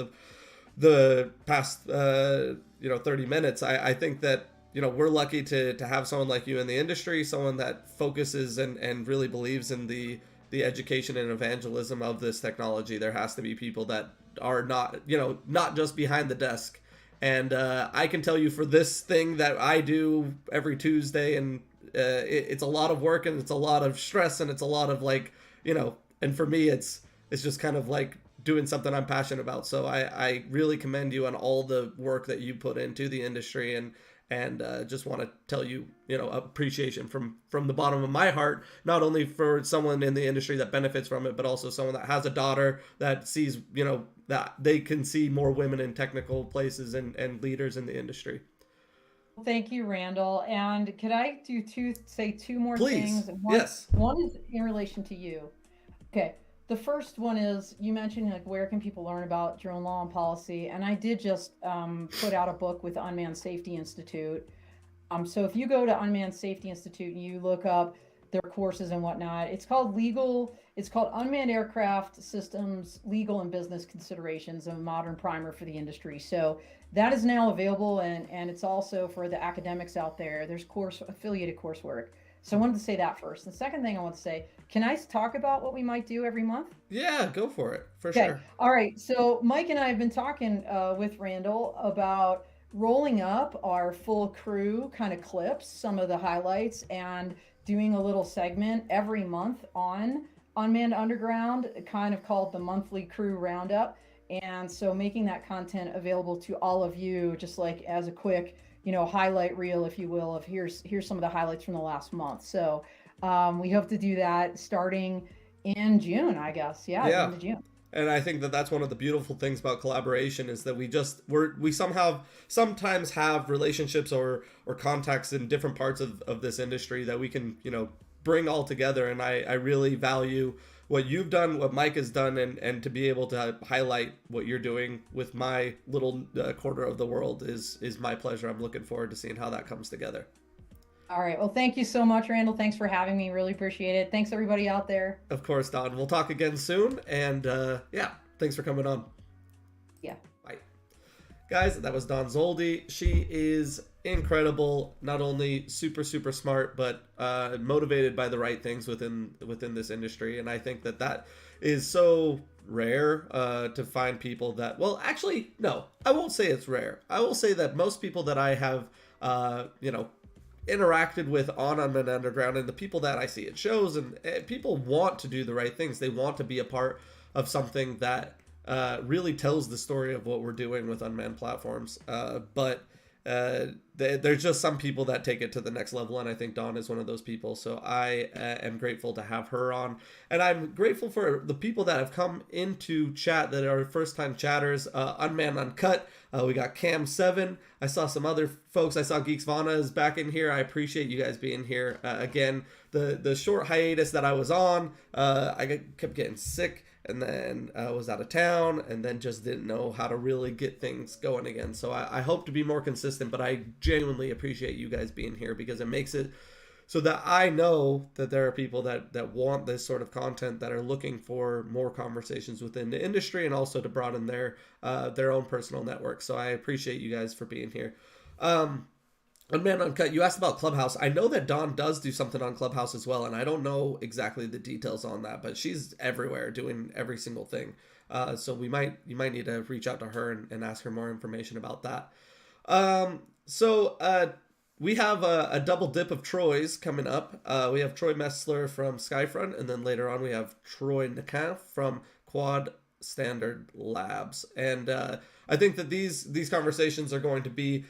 the past 30 minutes, I think that we're lucky to have someone like you in the industry, someone that focuses and really believes in the education and evangelism of this technology. There has to be people that are not just behind the desk. And I can tell you, for this thing that I do every Tuesday, and it's a lot of work, and it's a lot of stress, and it's a lot of and for me, it's just kind of like doing something I'm passionate about. So I really commend you on all the work that you put into the industry, and just want to tell you, appreciation from the bottom of my heart, not only for someone in the industry that benefits from it, but also someone that has a daughter that sees, that they can see more women in technical places and leaders in the industry. Thank you, Randall. And could I say two more Please. things? Yes. One is in relation to you. Okay. The first one is, you mentioned where can people learn about drone law and policy, and I did just put out a book with the Unmanned Safety Institute. So if you go to Unmanned Safety Institute and you look up their courses and whatnot, it's called Unmanned Aircraft Systems Legal and Business Considerations, a Modern Primer for the Industry. So that is now available, and it's also for the academics out there. There's affiliated coursework. So I wanted to say that first. The second thing I want to say, can I talk about what we might do every month? Yeah, go for it. Okay. Sure. All right. So Mike and I have been talking with Randall about rolling up our Full Crew kind of clips, some of the highlights, and doing a little segment every month on Unmanned Underground, kind of called the Monthly Crew Roundup. And so making that content available to all of you, just like as a quick, highlight reel, if you will, of here's some of the highlights from the last month. So we hope to do that starting in June, I guess. Yeah. End of June. And I think that that's one of the beautiful things about collaboration, is that we sometimes have relationships or contacts in different parts of this industry that we can, bring all together. And I really value what you've done, what Mike has done, and to be able to highlight what you're doing with my little quarter of the world is my pleasure. I'm looking forward to seeing how that comes together. All right. Well, thank you so much, Randall. Thanks for having me. Really appreciate it. Thanks, everybody out there. Of course, Don. We'll talk again soon. And thanks for coming on. Yeah. Bye. guys, that was Dawn Zoldi. She is incredible, not only super smart, but motivated by the right things within this industry. And I think that is so rare to find people that, well, actually, no, I won't say it's rare. I will say that most people that I have interacted with on Unmanned Underground, and the people that I see at shows, and people want to do the right things. They want to be a part of something that really tells the story of what we're doing with unmanned platforms. But there's just some people that take it to the next level, and I think Dawn is one of those people. So I am grateful to have her on, and I'm grateful for the people that have come into chat that are first-time chatters. Unmanned Uncut, we got Cam7. I saw some other folks. I saw Geeks Vana is back in here. I appreciate you guys being here. Again, the short hiatus that I was on, I kept getting sick, and then I was out of town, and then just didn't know how to really get things going again. So I hope to be more consistent, but I genuinely appreciate you guys being here, because it makes it so that I know that there are people that want this sort of content, that are looking for more conversations within the industry, and also to broaden their own personal network. So I appreciate you guys for being here. Unmanned Uncut, you asked about Clubhouse. I know that Dawn does do something on Clubhouse as well, and I don't know exactly the details on that, but she's everywhere doing every single thing. So you might need to reach out to her and ask her more information about that. We have a double dip of Troy's coming up. We have Troy Messler from Skyfront, and then later on we have Troy Nakamp from Quad Standard Labs. And I think that these conversations are going to be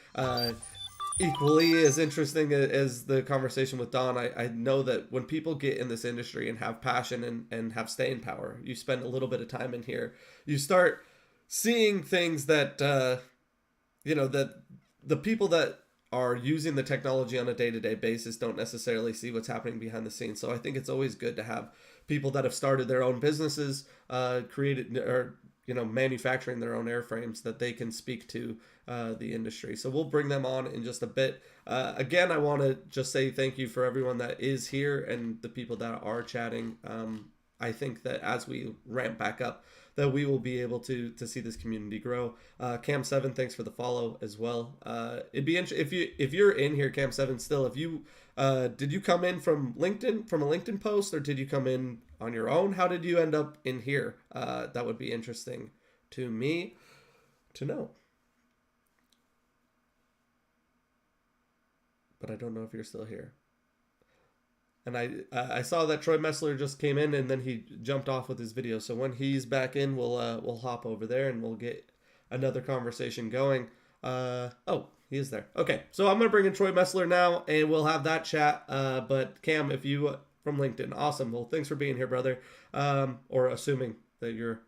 equally as interesting as the conversation with Dawn. I know that when people get in this industry and have passion and have staying power, you spend a little bit of time in here, you start seeing things that, that the people that are using the technology on a day-to-day basis don't necessarily see what's happening behind the scenes. So I think it's always good to have people that have started their own businesses, created or manufacturing their own airframes, that they can speak to the industry. So we'll bring them on in just a bit. Again, I want to just say thank you for everyone that is here and the people that are chatting. I think that as we ramp back up, that we will be able to see this community grow. Cam7, thanks for the follow as well. It'd be interesting if you're in here, Cam7 still, if you did you come in from LinkedIn, from a LinkedIn post, or did you come in on your own? How did you end up in here? That would be interesting to me to know. But I don't know if you're still here. And I saw that Troy Messler just came in, and then he jumped off with his video. So when he's back in, we'll hop over there and we'll get another conversation going. Oh, he is there. Okay, so I'm gonna bring in Troy Messler now, and we'll have that chat. But Cam, if you from LinkedIn, awesome. Well, thanks for being here, brother. Or assuming that you're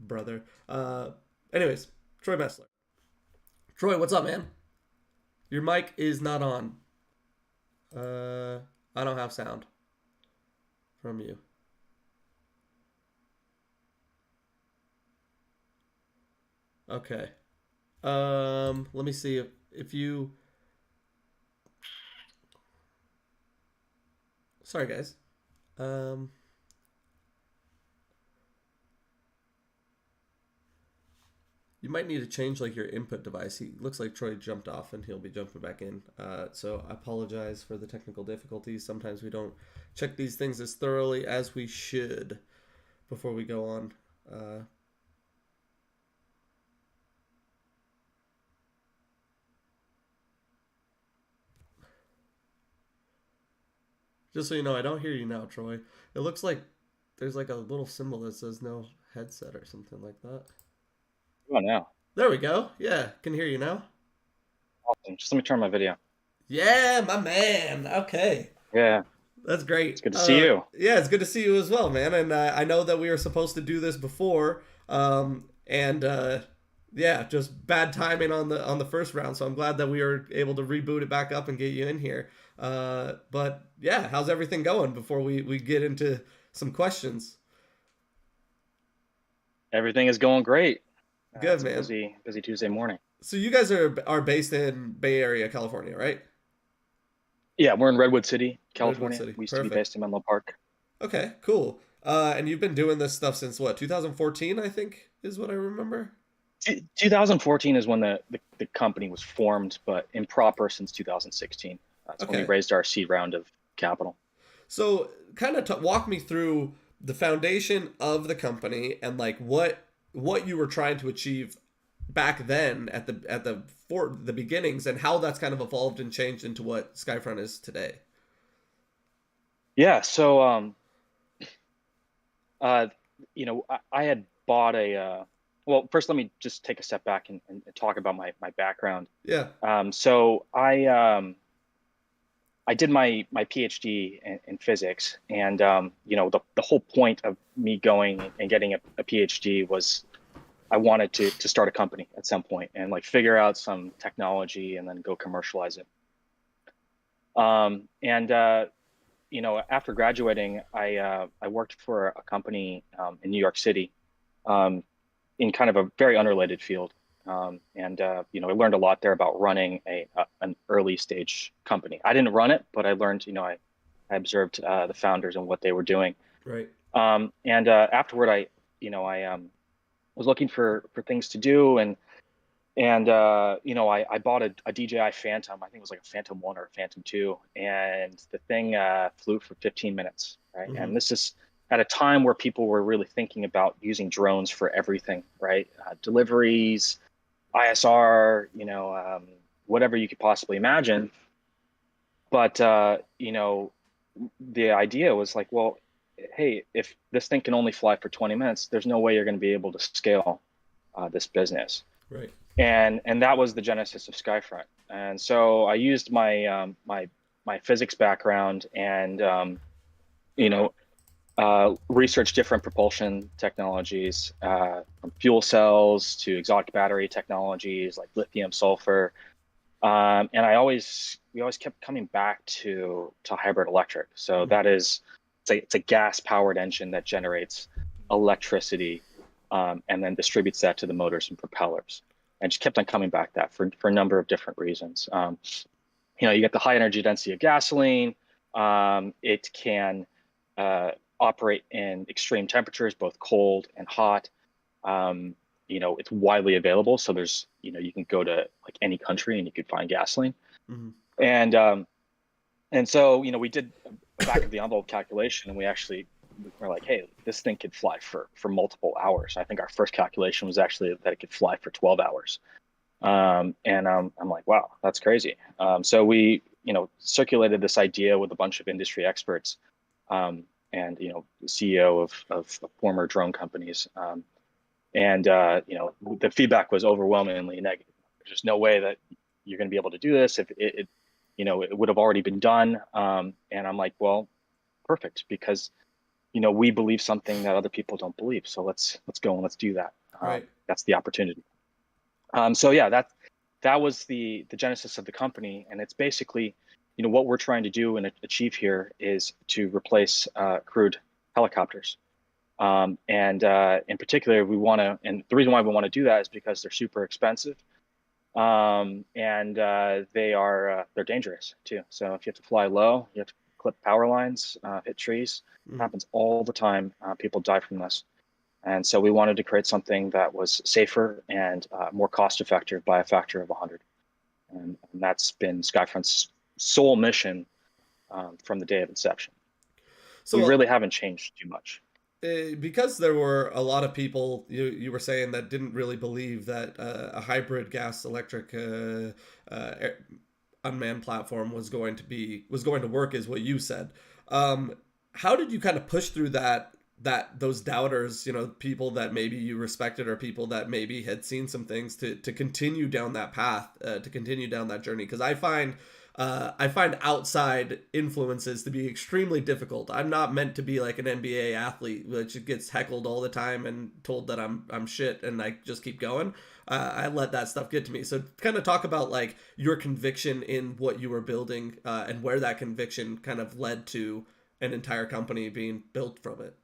brother. Anyways, Troy Messler. Troy, what's up, man? Your mic is not on. I don't have sound from you. Okay. Let me see if you... Sorry, guys. You might need to change your input device. He looks like Troy jumped off and he'll be jumping back in. So I apologize for the technical difficulties. Sometimes we don't check these things as thoroughly as we should before we go on. Just so you know, I don't hear you now, Troy. It looks like there's a little symbol that says no headset or something like that. Oh, now. There we go. Yeah, can hear you now. Awesome. Just let me turn my video. Yeah, my man. Okay. Yeah. That's great. It's good to see you. Yeah, it's good to see you as well, man. And I know that we were supposed to do this before, just bad timing on the first round. So I'm glad that we were able to reboot it back up and get you in here. But yeah, how's everything going before we get into some questions? Everything is going great. Good, it's man. A busy Tuesday morning. So you guys are based in Bay Area, California, right? Yeah, we're in Redwood City, California. Redwood City. We used Perfect. to be based in Menlo Park. Okay, cool. And you've been doing this stuff since what, 2014, I think, is what I remember? 2014 is when the company was formed, but improper since 2016. That's when we Okay. raised our seed round of capital. So kind of walk me through the foundation of the company and like what you were trying to achieve back then at the beginnings, and how that's kind of evolved and changed into what Skyfront is today. Yeah. So, uh, I had bought well, first let me just take a step back and talk about my background. Yeah. So I did my PhD in physics, and the whole point of me going and getting a PhD was I wanted to start a company at some point and like figure out some technology and then go commercialize it. And after graduating, I worked for a company in New York City, in kind of a very unrelated field. I learned a lot there about running an early stage company. I didn't run it, but I learned, I observed the founders and what they were doing. Right. Afterward, I was looking for things to do, I bought a DJI Phantom. I think it was like a Phantom 1 or a Phantom 2, and the thing flew for 15 minutes, right? Mm-hmm. And this is at a time where people were really thinking about using drones for everything, right? Deliveries, ISR, whatever you could possibly imagine. But the idea was like, well, hey, if this thing can only fly for 20 minutes, there's no way you're going to be able to scale this business. Right. And that was the genesis of Skyfront. And so I used my my physics background and researched different propulsion technologies, from fuel cells to exotic battery technologies like lithium, sulfur. And we always kept coming back to hybrid electric. So that is, it's a gas powered engine that generates electricity, and then distributes that to the motors and propellers. And just kept on coming back that for a number of different reasons. You get the high energy density of gasoline. It can operate in extreme temperatures, both cold and hot. It's widely available, so there's you can go to like any country and you could find gasoline. Mm-hmm. And so we did a back of the envelope calculation, and we were like, hey, this thing could fly for multiple hours. I think our first calculation was actually that it could fly for 12 hours. I'm like, wow, that's crazy. So we circulated this idea with a bunch of industry experts, and the CEO of former drone companies. The feedback was overwhelmingly negative. There's just no way that you're going to be able to do this. If it would have already been done. And I'm like, well, perfect, because we believe something that other people don't believe. So let's go and let's do that. Right. That's the opportunity. So yeah, that was the genesis of the company, and it's basically, what we're trying to do and achieve here is to replace crewed helicopters. In particular, we want to, and the reason why we want to do that is because they're super expensive, and they're dangerous too. So if you have to fly low, you have to clip power lines, hit trees. It happens all the time. People die from this. And so we wanted to create something that was safer and more cost effective by a factor of 100. And that's been Skyfront's sole mission from the day of inception. So we really haven't changed too much. Because there were a lot of people you were saying that didn't really believe that a hybrid gas electric unmanned platform was going to work, is what you said. How did you kind of push through those doubters, people that maybe you respected or people that maybe had seen some things to continue down that path, to continue down that journey? Because I find outside influences to be extremely difficult. I'm not meant to be like an NBA athlete, which gets heckled all the time and told that I'm shit and I just keep going. I let that stuff get to me. So kind of talk about like your conviction in what you were building, and where that conviction kind of led to an entire company being built from it.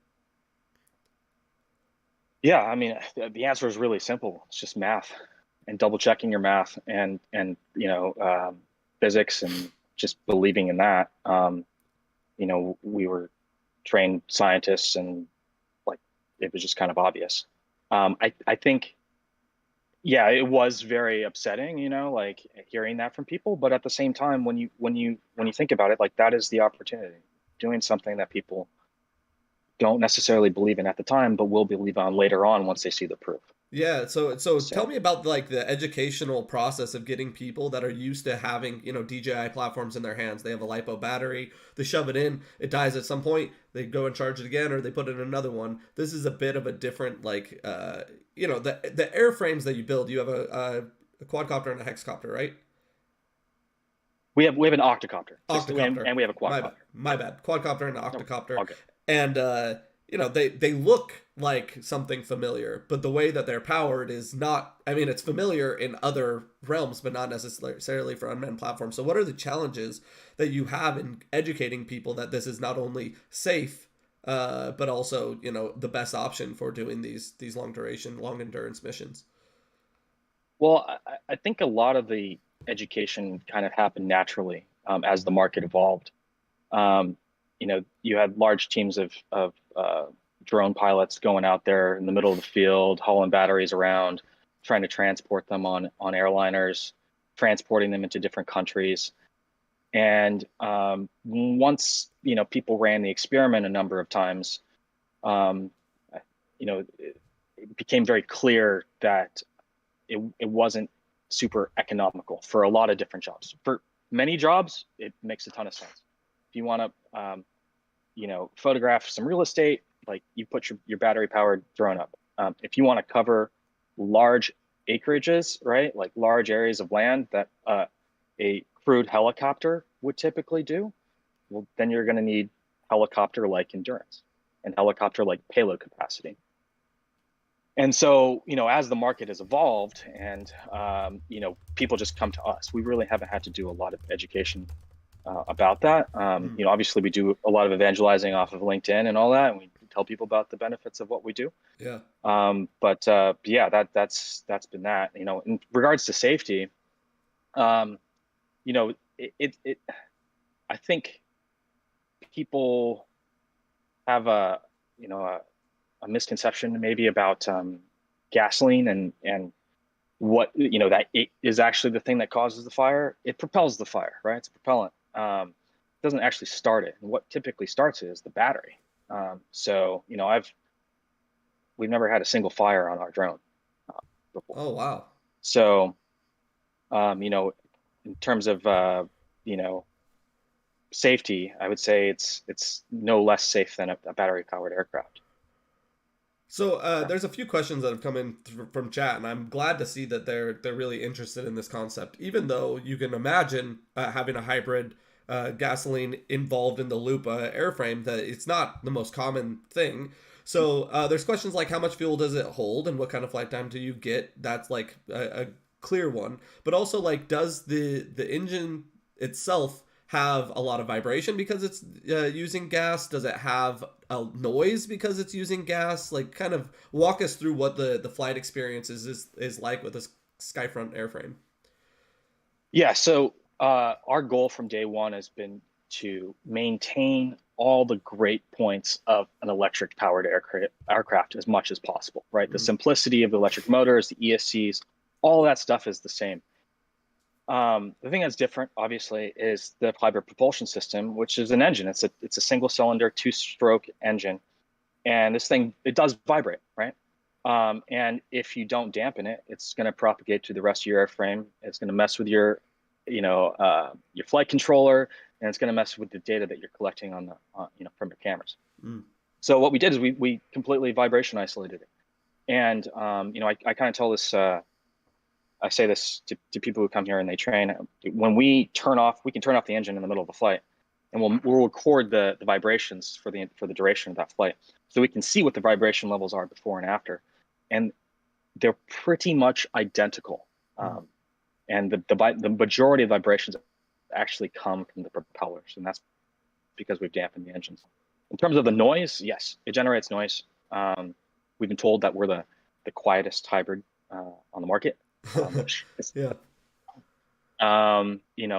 Yeah, I mean, the answer is really simple. It's just math and double checking your math and physics and just believing in that. We were trained scientists, and like it was just kind of obvious. I think yeah, it was very upsetting, like hearing that from people. But at the same time, when you think about it, like that is the opportunity, doing something that people don't necessarily believe in at the time, but will believe on later on once they see the proof. Yeah, so tell So me about like the educational process of getting people that are used to having, DJI platforms in their hands. They have a LiPo battery, they shove it in, it dies at some point, they go and charge it again, or they put in another one. This is a bit of a different, like, the airframes that you build. You have a quadcopter and a hexcopter, right? we have an octocopter, Octocopter. and we have a My bad. quadcopter. My bad. Quadcopter and No, octocopter. all good. And they look like something familiar, but the way that they're powered is not. I mean, it's familiar in other realms, but not necessarily for unmanned platforms. So what are the challenges that you have in educating people that this is not only safe, but also, the best option for doing these long duration, long endurance missions? Well, I think a lot of the education kind of happened naturally as the market evolved. Um, you had large teams of drone pilots going out there in the middle of the field, hauling batteries around, trying to transport them on airliners, transporting them into different countries. And once people ran the experiment a number of times, um, it became very clear that it wasn't super economical for a lot of different jobs. For many jobs, it makes a ton of sense. If you want to, photograph some real estate, like you put your battery powered drone up. If you want to cover large acreages, right, like large areas of land that a crewed helicopter would typically do, well, then you're going to need helicopter like endurance and helicopter like payload capacity. And so, as the market has evolved and, people just come to us, we really haven't had to do a lot of education about that. Obviously, we do a lot of evangelizing off of LinkedIn and all that, and we tell people about the benefits of what we do. Yeah. But yeah, that's been that. In regards to safety, it I think people have a misconception maybe about gasoline and what that it is actually the thing that causes the fire. It propels the fire, right? It's a propellant. It doesn't actually start it. And what typically starts it is the battery. So we've never had a single fire on our drone before. Oh wow. So in terms of safety, I would say it's no less safe than a battery powered aircraft. So there's a few questions that have come in from chat, and I'm glad to see that they're really interested in this concept. Even though you can imagine having a hybrid gasoline involved in the loop airframe, that it's not the most common thing. So there's questions like how much fuel does it hold, and what kind of flight time do you get? That's like a clear one. But also, like, does the engine itself have a lot of vibration because it's using gas? Does it have a noise because it's using gas? Like, kind of walk us through what the flight experience is like with this Skyfront airframe. Yeah, so our goal from day one has been to maintain all the great points of an electric powered aircraft as much as possible, right? The simplicity of the electric motors, the ESCs, all that stuff is the same. The thing that's different, obviously, is the hybrid propulsion system, which is an engine. It's a single cylinder, 2-stroke engine. And this thing, it does vibrate, right? And if you don't dampen it, it's going to propagate to the rest of your airframe. It's going to mess with your flight controller, and it's going to mess with the data that you're collecting from your cameras. So what we did is we completely vibration isolated it. And I kind of tell this. I say this to people who come here and they train. When we can turn off the engine in the middle of the flight, and we'll record the vibrations for the duration of that flight, so we can see what the vibration levels are before and after, and they're pretty much identical. And the majority of vibrations actually come from the propellers, and that's because we've dampened the engines. In terms of the noise, yes, it generates noise. We've been told that we're the quietest hybrid on the market. Yeah.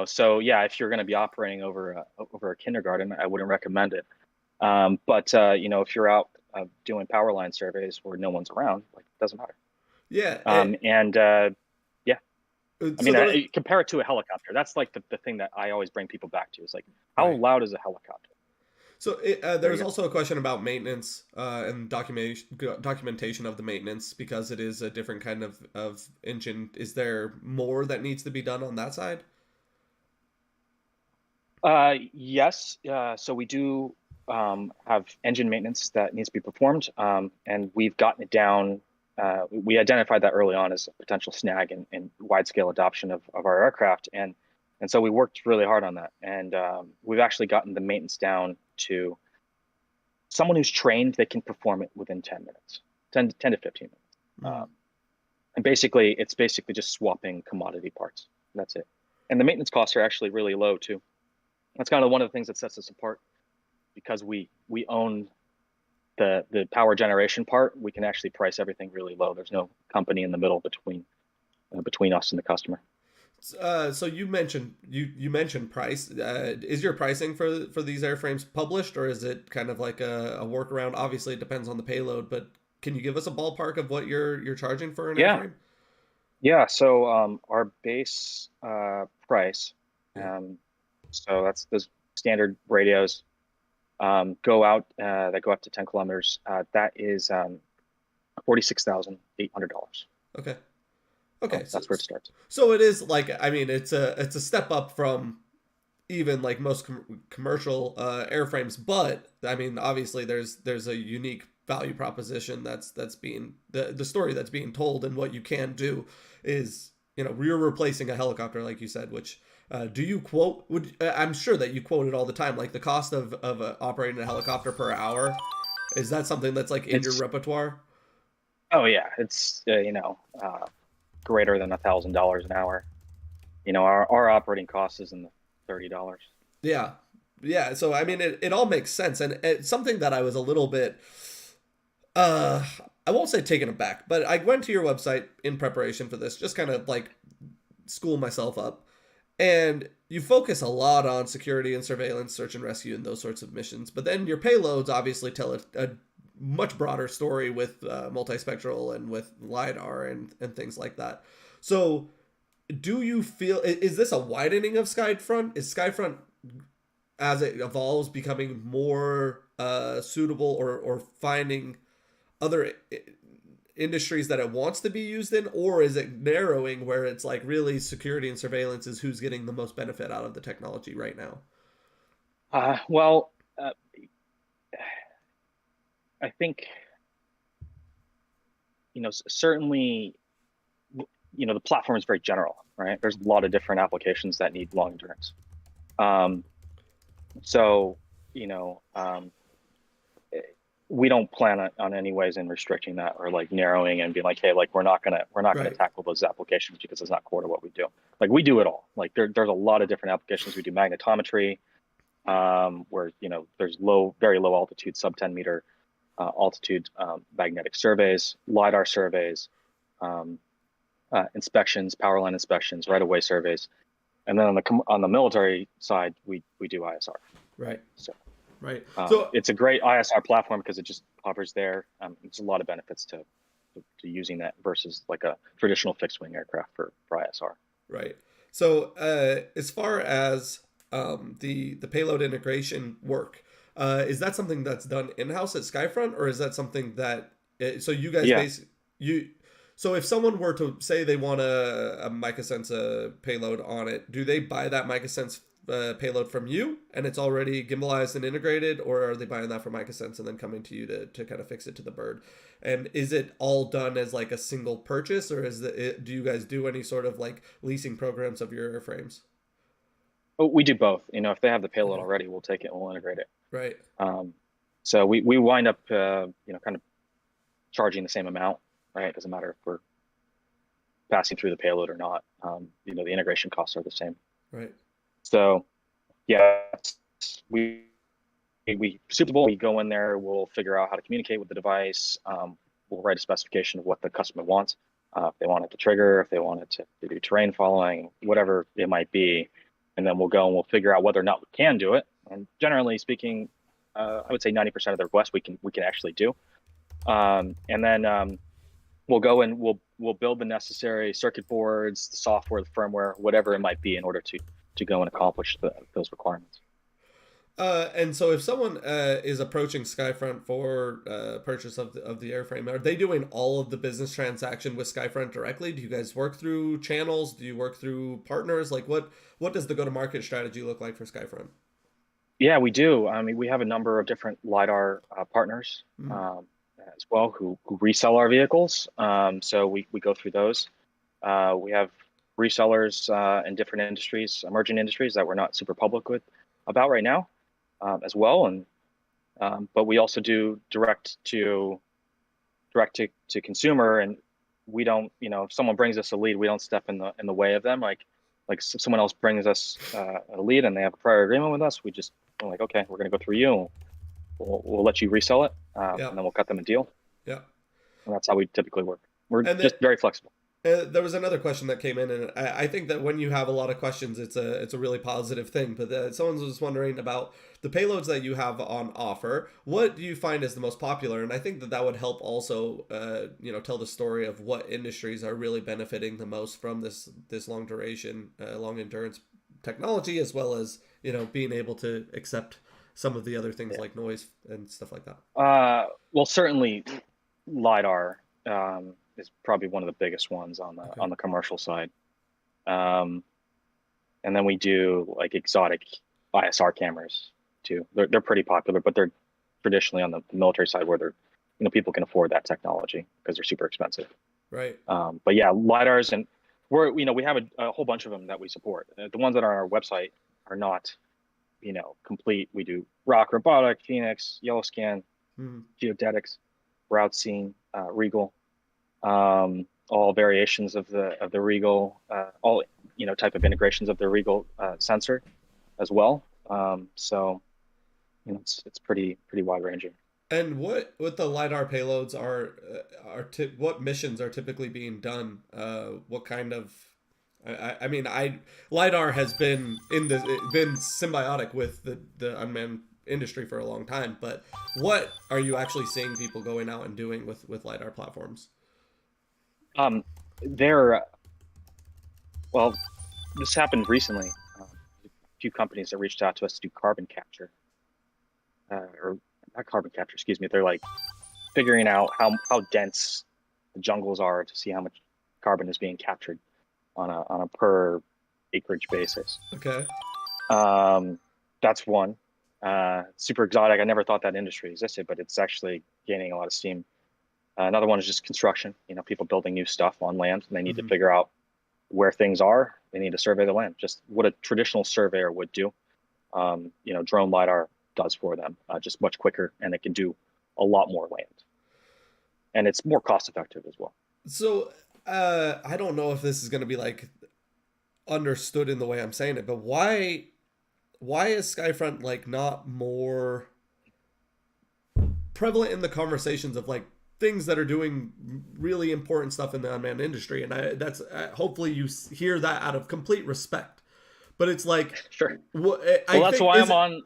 So yeah, if you're going to be operating over a kindergarten, I wouldn't recommend it. But if you're out doing power line surveys where no one's around, like, it doesn't matter. Yeah. Yeah, I mean, compare it to a helicopter. That's like the thing that I always bring people back to is like, how Right. loud is a helicopter? So there's also a question about maintenance and documentation of the maintenance because it is a different kind of engine. Is there more that needs to be done on that side? Yes. So we do have engine maintenance that needs to be performed, and we've gotten it down. We identified that early on as a potential snag in wide scale adoption of our aircraft, and so we worked really hard on that. And we've actually gotten the maintenance down to someone who's trained that can perform it within 10 minutes, 10 to 15 minutes. And basically, it's basically just swapping commodity parts. That's it. And the maintenance costs are actually really low too. That's kind of one of the things that sets us apart because we own the power generation part. We can actually price everything really low. There's no company in the middle between us and the customer. So you mentioned price. Is your pricing for these airframes published, or is it kind of like a workaround? Obviously, it depends on the payload, but can you give us a ballpark of what you're charging for an airframe? Yeah. So our base price, so that's those standard radios go out that go up to 10 kilometers. That is $46,800. Okay. Okay, that's where it starts. So it is like, I mean, it's a step up from even like most commercial airframes, but I mean, obviously there's a unique value proposition that's being the story that's being told, and what you can do is, you know, you're replacing a helicopter, like you said, which do you quote? I'm sure that you quote it all the time, like the cost of operating a helicopter per hour. Is that something that's like in your repertoire? Oh yeah, it's greater than $1,000 an hour. You know, our operating cost is in the $30. Yeah. So I mean, it all makes sense, and it's something that I was a little bit, I won't say taken aback, but I went to your website in preparation for this, just kind of like school myself up, and you focus a lot on security and surveillance, search and rescue, and those sorts of missions. But then your payloads obviously tell a much broader story with multispectral and with LiDAR and things like that. So do you feel, is this a widening of Skyfront? Is Skyfront, as it evolves, becoming more suitable or finding other industries that it wants to be used in? Or is it narrowing where it's like really security and surveillance is who's getting the most benefit out of the technology right now? I think, certainly, the platform is very general, right? There's a lot of different applications that need long endurance. We don't plan on any ways in restricting that or like narrowing and being like, hey, like we're not gonna tackle those applications because it's not core to what we do. Like we do it all. Like there's a lot of different applications. We do magnetometry, where there's very low altitude, sub 10 meter altitude magnetic surveys, LiDAR surveys, inspections, power line inspections, right-of-way surveys, and then on the military side, we do ISR. Right. So it's a great ISR platform because it just hovers there. There's a lot of benefits to using that versus like a traditional fixed-wing aircraft for ISR. Right. So as far as the payload integration work, is that something that's done in-house at Skyfront, or is that something that so you guys so if someone were to say they want a MicaSense payload on it, do they buy that MicaSense payload from you and it's already gimbalized and integrated, or are they buying that from MicaSense and then coming to you to kind of fix it to the bird? And is it all done as like a single purchase, or do you guys do any sort of like leasing programs of your airframes? Oh, we do both. If they have the payload already, we'll take it and we'll integrate it. Right. So we wind up, kind of charging the same amount, right? It doesn't matter if we're passing through the payload or not. The integration costs are the same. Right. So, yeah, we Super Bowl, we go in there, we'll figure out how to communicate with the device. We'll write a specification of what the customer wants. If they want it to trigger, if they want it to do terrain following, whatever it might be. And then we'll go and we'll figure out whether or not we can do it. And generally speaking, I would say 90% of the requests we can actually do. And then, we'll go and we'll build the necessary circuit boards, the software, the firmware, whatever it might be, in order to go and accomplish those requirements. And so if someone is approaching Skyfront for purchase of the airframe, are they doing all of the business transaction with Skyfront directly? Do you guys work through channels? Do you work through partners? Like what does the go-to-market strategy look like for Skyfront? Yeah, we do. I mean, we have a number of different LiDAR partners as well who resell our vehicles. So we go through those. We have resellers in different industries, emerging industries that we're not super public about right now. As well, and but we also do direct to consumer, and we don't, if someone brings us a lead, we don't step in the way of them. Like if someone else brings us a lead and they have a prior agreement with us, we're like, okay, we're going to go through you. We'll let you resell it, and then we'll cut them a deal. Yeah, and that's how we typically work. We're just very flexible. There was another question that came in, and I think that when you have a lot of questions, it's a really positive thing. But someone was wondering about the payloads that you have on offer. What do you find is the most popular? And I think that would help also, tell the story of what industries are really benefiting the most from this long duration, long endurance technology, as well as being able to accept some of the other things like noise and stuff like that. Well, certainly LiDAR. Is probably one of the biggest ones on the commercial side, and then we do like exotic ISR cameras too. They're pretty popular, but they're traditionally on the military side where they're people can afford that technology because they're super expensive. Right. But yeah, LiDARs, and we have a whole bunch of them that we support. The ones that are on our website are not complete. We do Rock Robotic, Phoenix, Yellow Scan, Geodetics, Route Scene, Regal. All variations of the Regal, all type of integrations of the Regal sensor as well. So it's pretty wide ranging. And what the LiDAR payloads what missions are typically being done? What kind of LiDAR has been been symbiotic with the unmanned industry for a long time, but what are you actually seeing people going out and doing with LiDAR platforms? This happened recently. A few companies that reached out to us to do carbon capture, or not carbon capture, excuse me. They're like figuring out how dense the jungles are to see how much carbon is being captured on a per acreage basis. Okay. That's one. Super exotic. I never thought that industry existed, but it's actually gaining a lot of steam. Another one is just construction. People building new stuff on land, and they need to figure out where things are. They need to survey the land, just what a traditional surveyor would do. Drone LiDAR does for them, just much quicker, and it can do a lot more land. And it's more cost effective as well. So I don't know if this is going to be like understood in the way I'm saying it, but why is Skyfront like not more prevalent in the conversations of like things that are doing really important stuff in the unmanned industry? And that's hopefully you hear that out of complete respect. But it's like, sure. That's why I'm on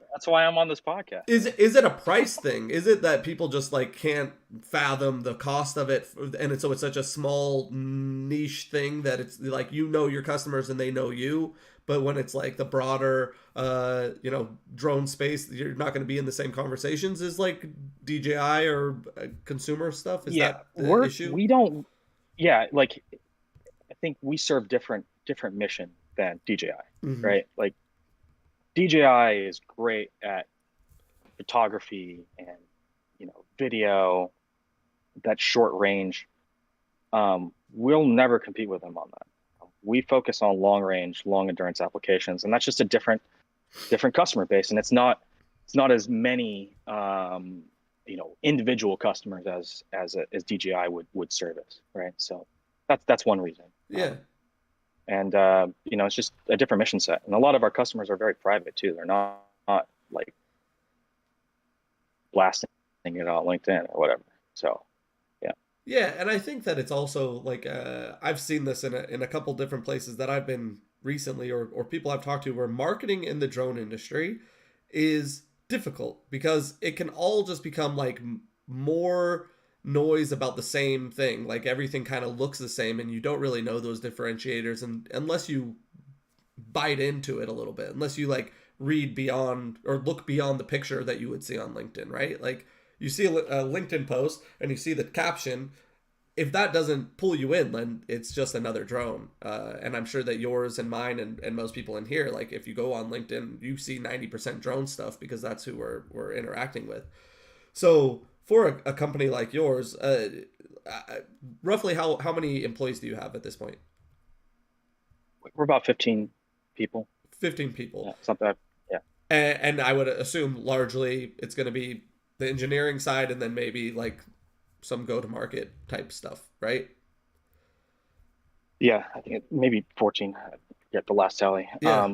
this podcast. Is it a price thing? Is it that people just like can't fathom the cost of it, and so it's such a small niche thing that it's like your customers and they know you, but when it's like the broader drone space, you're not going to be in the same conversations as like DJI or consumer stuff? Is that the issue? We don't. Yeah, like I think we serve different mission than DJI, right? Like DJI is great at photography and video, that short range. We'll never compete with them on that. We focus on long range, long endurance applications, and that's just a different customer base, and it's not as many individual customers as DJI would service, right? So that's one reason. Yeah. And it's just a different mission set, and a lot of our customers are very private too. They're not like blasting it on LinkedIn or whatever. So yeah, and I think that it's also like I've seen this in a couple different places that I've been recently, or people I've talked to, where marketing in the drone industry is difficult because it can all just become like more noise about the same thing. Like everything kind of looks the same, and you don't really know those differentiators, and unless you bite into it a little bit, unless you like read beyond or look beyond the picture that you would see on LinkedIn, right? Like you see a LinkedIn post and you see the caption. If that doesn't pull you in, then it's just another drone. And I'm sure that yours and mine and most people in here, like if you go on LinkedIn, you see 90% drone stuff because that's who we're interacting with. So for a company like yours, roughly how many employees do you have at this point? We're about 15 people. 15 people. Yeah, something. Yeah. And I would assume largely it's going to be the engineering side and then maybe like some go-to-market type stuff, right? Yeah, I think maybe 14. I forget the last tally. Yeah.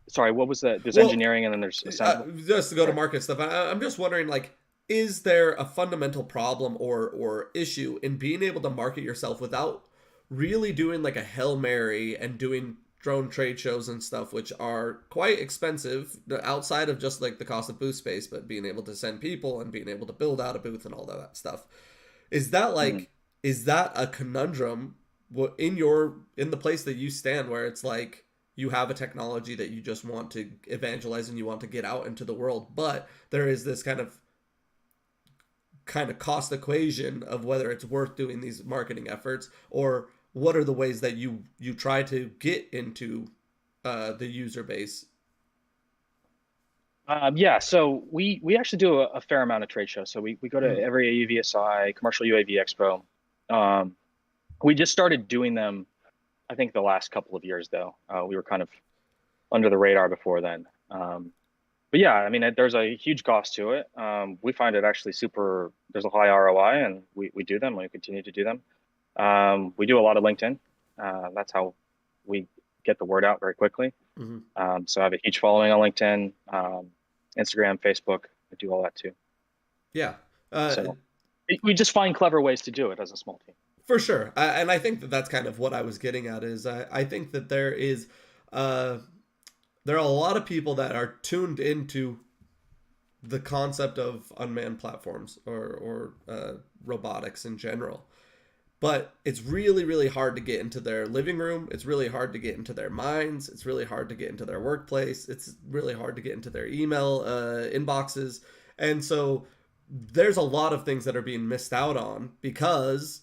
Sorry, what was that? There's Well, engineering and then there's assembly. just the go-to-market stuff. I'm just wondering, like, is there a fundamental problem or issue in being able to market yourself without really doing like a Hail Mary and doing drone trade shows and stuff, which are quite expensive outside of just like the cost of booth space, but being able to send people and being able to build out a booth and all that stuff. Is that like, is that a conundrum in the place that you stand where it's like you have a technology that you just want to evangelize and you want to get out into the world, but there is this kind of cost equation of whether it's worth doing these marketing efforts, or what are the ways that you try to get into the user base? Yeah, so we actually do a fair amount of trade shows. So we go to every AUVSI, Commercial UAV Expo. We just started doing them, I think, the last couple of years, though. We were kind of under the radar before then. But yeah, I mean, there's a huge cost to it. We find it actually there's a high ROI, and we do them. We continue to do them. We do a lot of LinkedIn. That's how we get the word out very quickly. So I have a huge following on LinkedIn, Instagram, Facebook. I do all that too. Yeah. So we just find clever ways to do it as a small team. For sure. And I think that that's kind of what I was getting at is I think that there are a lot of people that are tuned into the concept of unmanned platforms or robotics in general. But it's really, really hard to get into their living room. It's really hard to get into their minds. It's really hard to get into their workplace. It's really hard to get into their email inboxes. And so there's a lot of things that are being missed out on because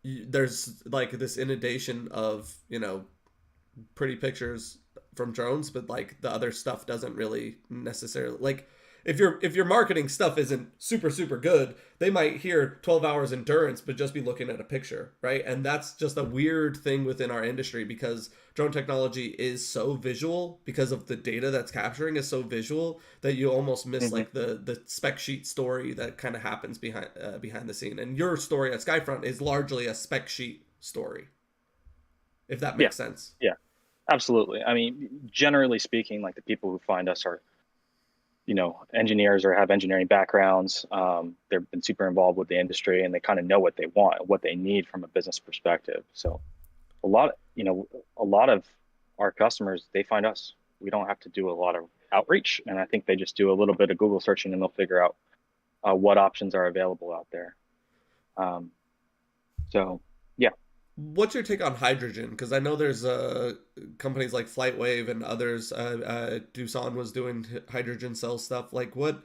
there's like this inundation of, pretty pictures from drones, but like the other stuff doesn't really necessarily, like, if your marketing stuff isn't super good, they might hear 12 hours endurance but just be looking at a picture, right? And that's just a weird thing within our industry because drone technology is so visual, because of the data that's capturing is so visual that you almost miss like the spec sheet story that kind of happens behind the scene. And your story at Skyfront is largely a spec sheet story, if that makes sense. Yeah, absolutely. I mean, generally speaking, like the people who find us are engineers or have engineering backgrounds. They've been super involved with the industry and they kind of know what they want, what they need from a business perspective. So a lot of our customers, they find us. We don't have to do a lot of outreach. And I think they just do a little bit of Google searching and they'll figure out what options are available out there. So yeah. What's your take on hydrogen? Because I know there's companies like FlightWave and others. Doosan was doing hydrogen cell stuff. Like what?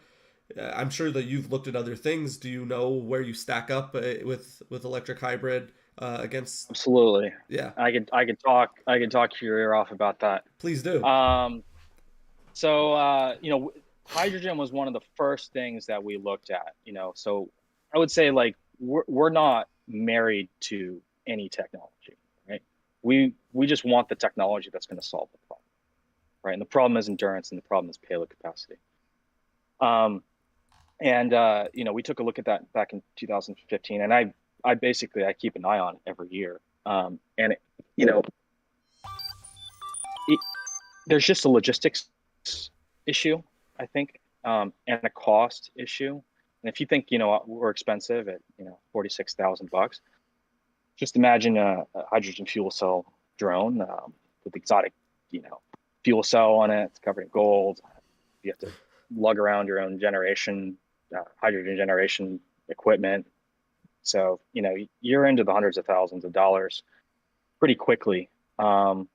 I'm sure that you've looked at other things. Do you know where you stack up with electric hybrid against? Absolutely. Yeah. I could talk your ear off about that. Please do. Hydrogen was one of the first things that we looked at. So I would say like we're not married to any technology, right? We just want the technology that's going to solve the problem, right? And the problem is endurance, and the problem is payload capacity. We took a look at that back in 2015, and I keep an eye on it every year. There's just a logistics issue, I think, and a cost issue. And if you think we're expensive at $46,000. Just imagine a hydrogen fuel cell drone with exotic, fuel cell on it. It's covered in gold. You have to lug around your own generation hydrogen generation equipment. So, you're into the hundreds of thousands of dollars pretty quickly. And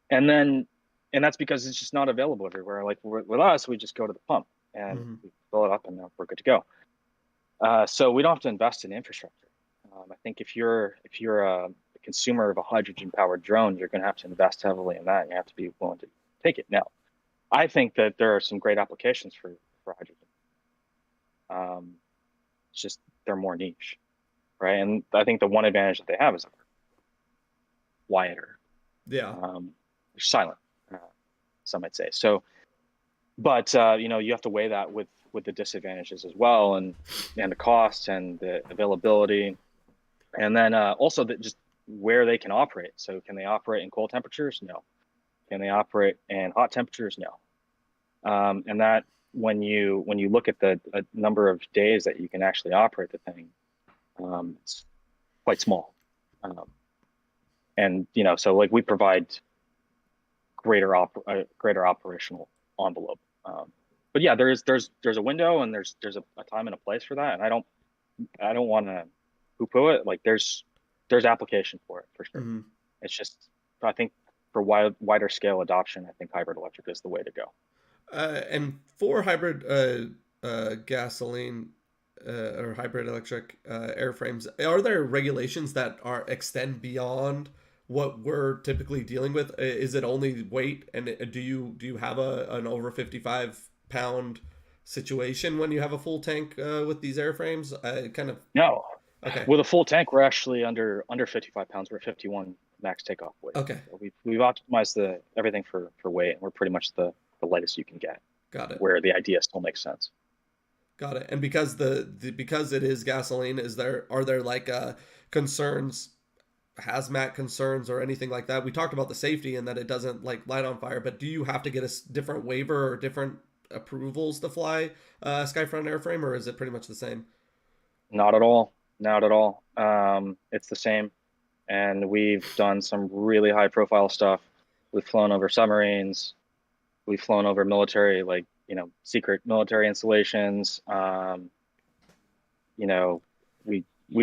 then, and that's because it's just not available everywhere. Like with us, we just go to the pump and we fill it up and we're good to go. So we don't have to invest in infrastructure. I think if you're a consumer of a hydrogen powered drone, you're going to have to invest heavily in that. And you have to be willing to take it. Now, I think that there are some great applications for hydrogen. It's just they're more niche, right? And I think the one advantage that they have is they're quieter. Yeah. They're silent, some might say. So, but you have to weigh that with the disadvantages as well, and the cost and the availability, and then also just where they can operate. So, can they operate in cold temperatures? No. Can they operate in hot temperatures? No. And that when you look at the number of days that you can actually operate the thing, it's quite small. And so like we provide greater operational envelope. But yeah, there's a window and there's a time and a place for that, and I don't want to poo-poo it. Like there's application for it for sure. It's just, I think for wider scale adoption, I think hybrid electric is the way to go. And for hybrid gasoline or hybrid electric airframes, are there regulations that extend beyond what we're typically dealing with? Is it only weight, and do you have an over 55-pound situation when you have a full tank with these airframes? No. Okay. With a full tank, we're actually under 55 pounds. We're at 51 max takeoff weight. Okay. So we've optimized everything for weight, and we're pretty much the lightest you can get. Got it. Where the idea still makes sense. Got it. And because because it is gasoline, are there like concerns, hazmat concerns or anything like that? We talked about the safety and that it doesn't like light on fire, but do you have to get a different waiver or different approvals to fly Skyfront airframe, or is it pretty much the same? Not at all. It's the same. And we've done some really high profile stuff. We've flown over submarines. We've flown over military, like, secret military installations. We've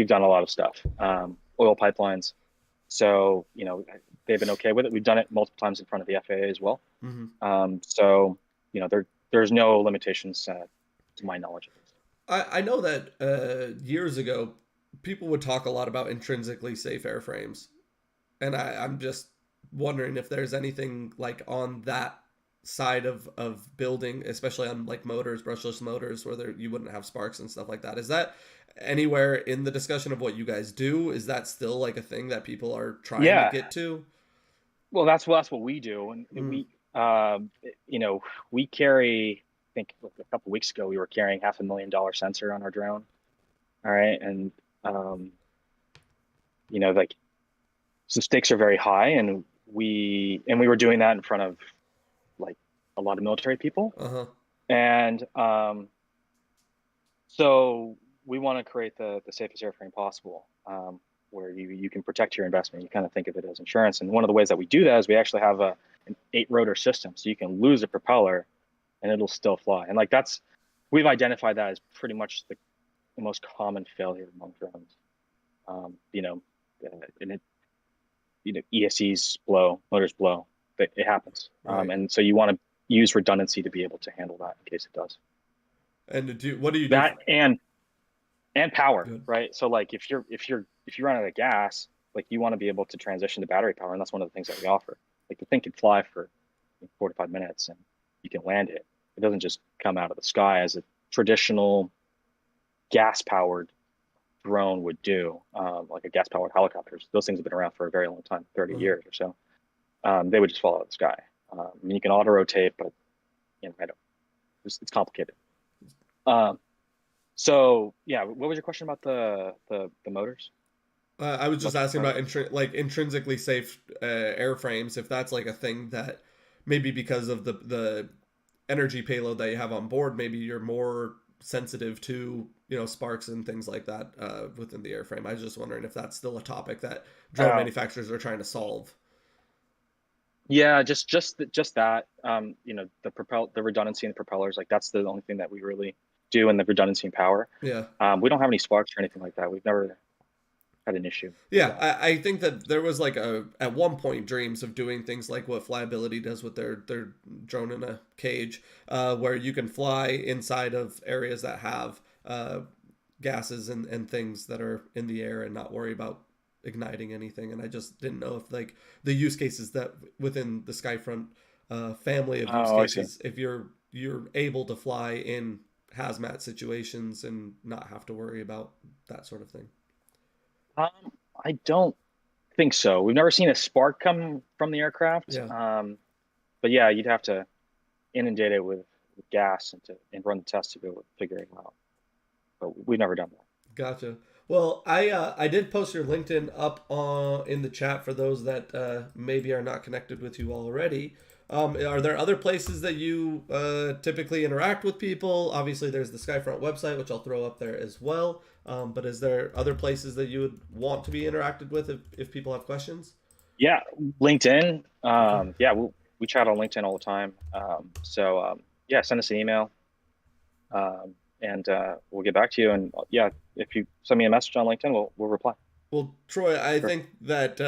done a lot of stuff. Oil pipelines. So, they've been okay with it. We've done it multiple times in front of the FAA as well. So, there's no limitations to my knowledge. I know that years ago, people would talk a lot about intrinsically safe airframes. And I'm just wondering if there's anything like on that side of building, especially on like motors, brushless motors, where you wouldn't have sparks and stuff like that. Is that anywhere in the discussion of what you guys do? Is that still like a thing that people are trying to get to? Well, that's what we do. And we carry, I think a couple of weeks ago, we were carrying $500,000 sensor on our drone. All right. And, like, so stakes are very high, and we were doing that in front of like a lot of military people. And so we want to create the safest airframe possible, where you can protect your investment. You kind of think of it as insurance. And one of the ways that we do that is we actually have an 8-rotor system. So you can lose a propeller and it'll still fly. And like we've identified that as pretty much the most common failure among drones. ESCs blow, motors blow. It happens. Right. And so you want to use redundancy to be able to handle that in case it does. And what do you do? That and power, Good. right? So like if you run out of gas, like you want to be able to transition to battery power, and that's one of the things that we offer. Like the thing can fly for 4 to 5 minutes, and you can land it. It doesn't just come out of the sky as a traditional gas-powered drone would do, like a gas-powered helicopters. Those things have been around for a very long time, 30 years or so. They would just fall out of the sky. You can auto-rotate, but it's complicated. So yeah, what was your question about the motors? I was just asking about intrinsically safe airframes, if that's like a thing that maybe because of the energy payload that you have on board, maybe you're more sensitive to sparks and things like that within the airframe. I was just wondering if that's still a topic that drone manufacturers are trying to solve. Yeah, just that. The redundancy in the propellers, like that's the only thing that we really do and the redundancy and power. Yeah. We don't have any sparks or anything like that. We've never had an issue. Yeah, I think that there was like at one point dreams of doing things like what Flyability does with their drone in a cage, where you can fly inside of areas that have gases and things that are in the air and not worry about igniting anything. And I just didn't know if like the use cases that within the Skyfront family of use cases, if you're able to fly in hazmat situations and not have to worry about that sort of thing. I don't think so. We've never seen a spark come from the aircraft. Yeah. But yeah, you'd have to inundate it with gas and run the test to be able to figure it out. But we've never done that. Gotcha. Well, I did post your LinkedIn up in the chat for those that maybe are not connected with you already. Are there other places that you typically interact with people? Obviously, there's the Skyfront website, which I'll throw up there as well. But is there other places that you would want to be interacted with if people have questions? Yeah, LinkedIn. Yeah, we chat on LinkedIn all the time. Yeah, send us an email, and we'll get back to you. And yeah, if you send me a message on LinkedIn, we'll reply. Well, Troy, I think that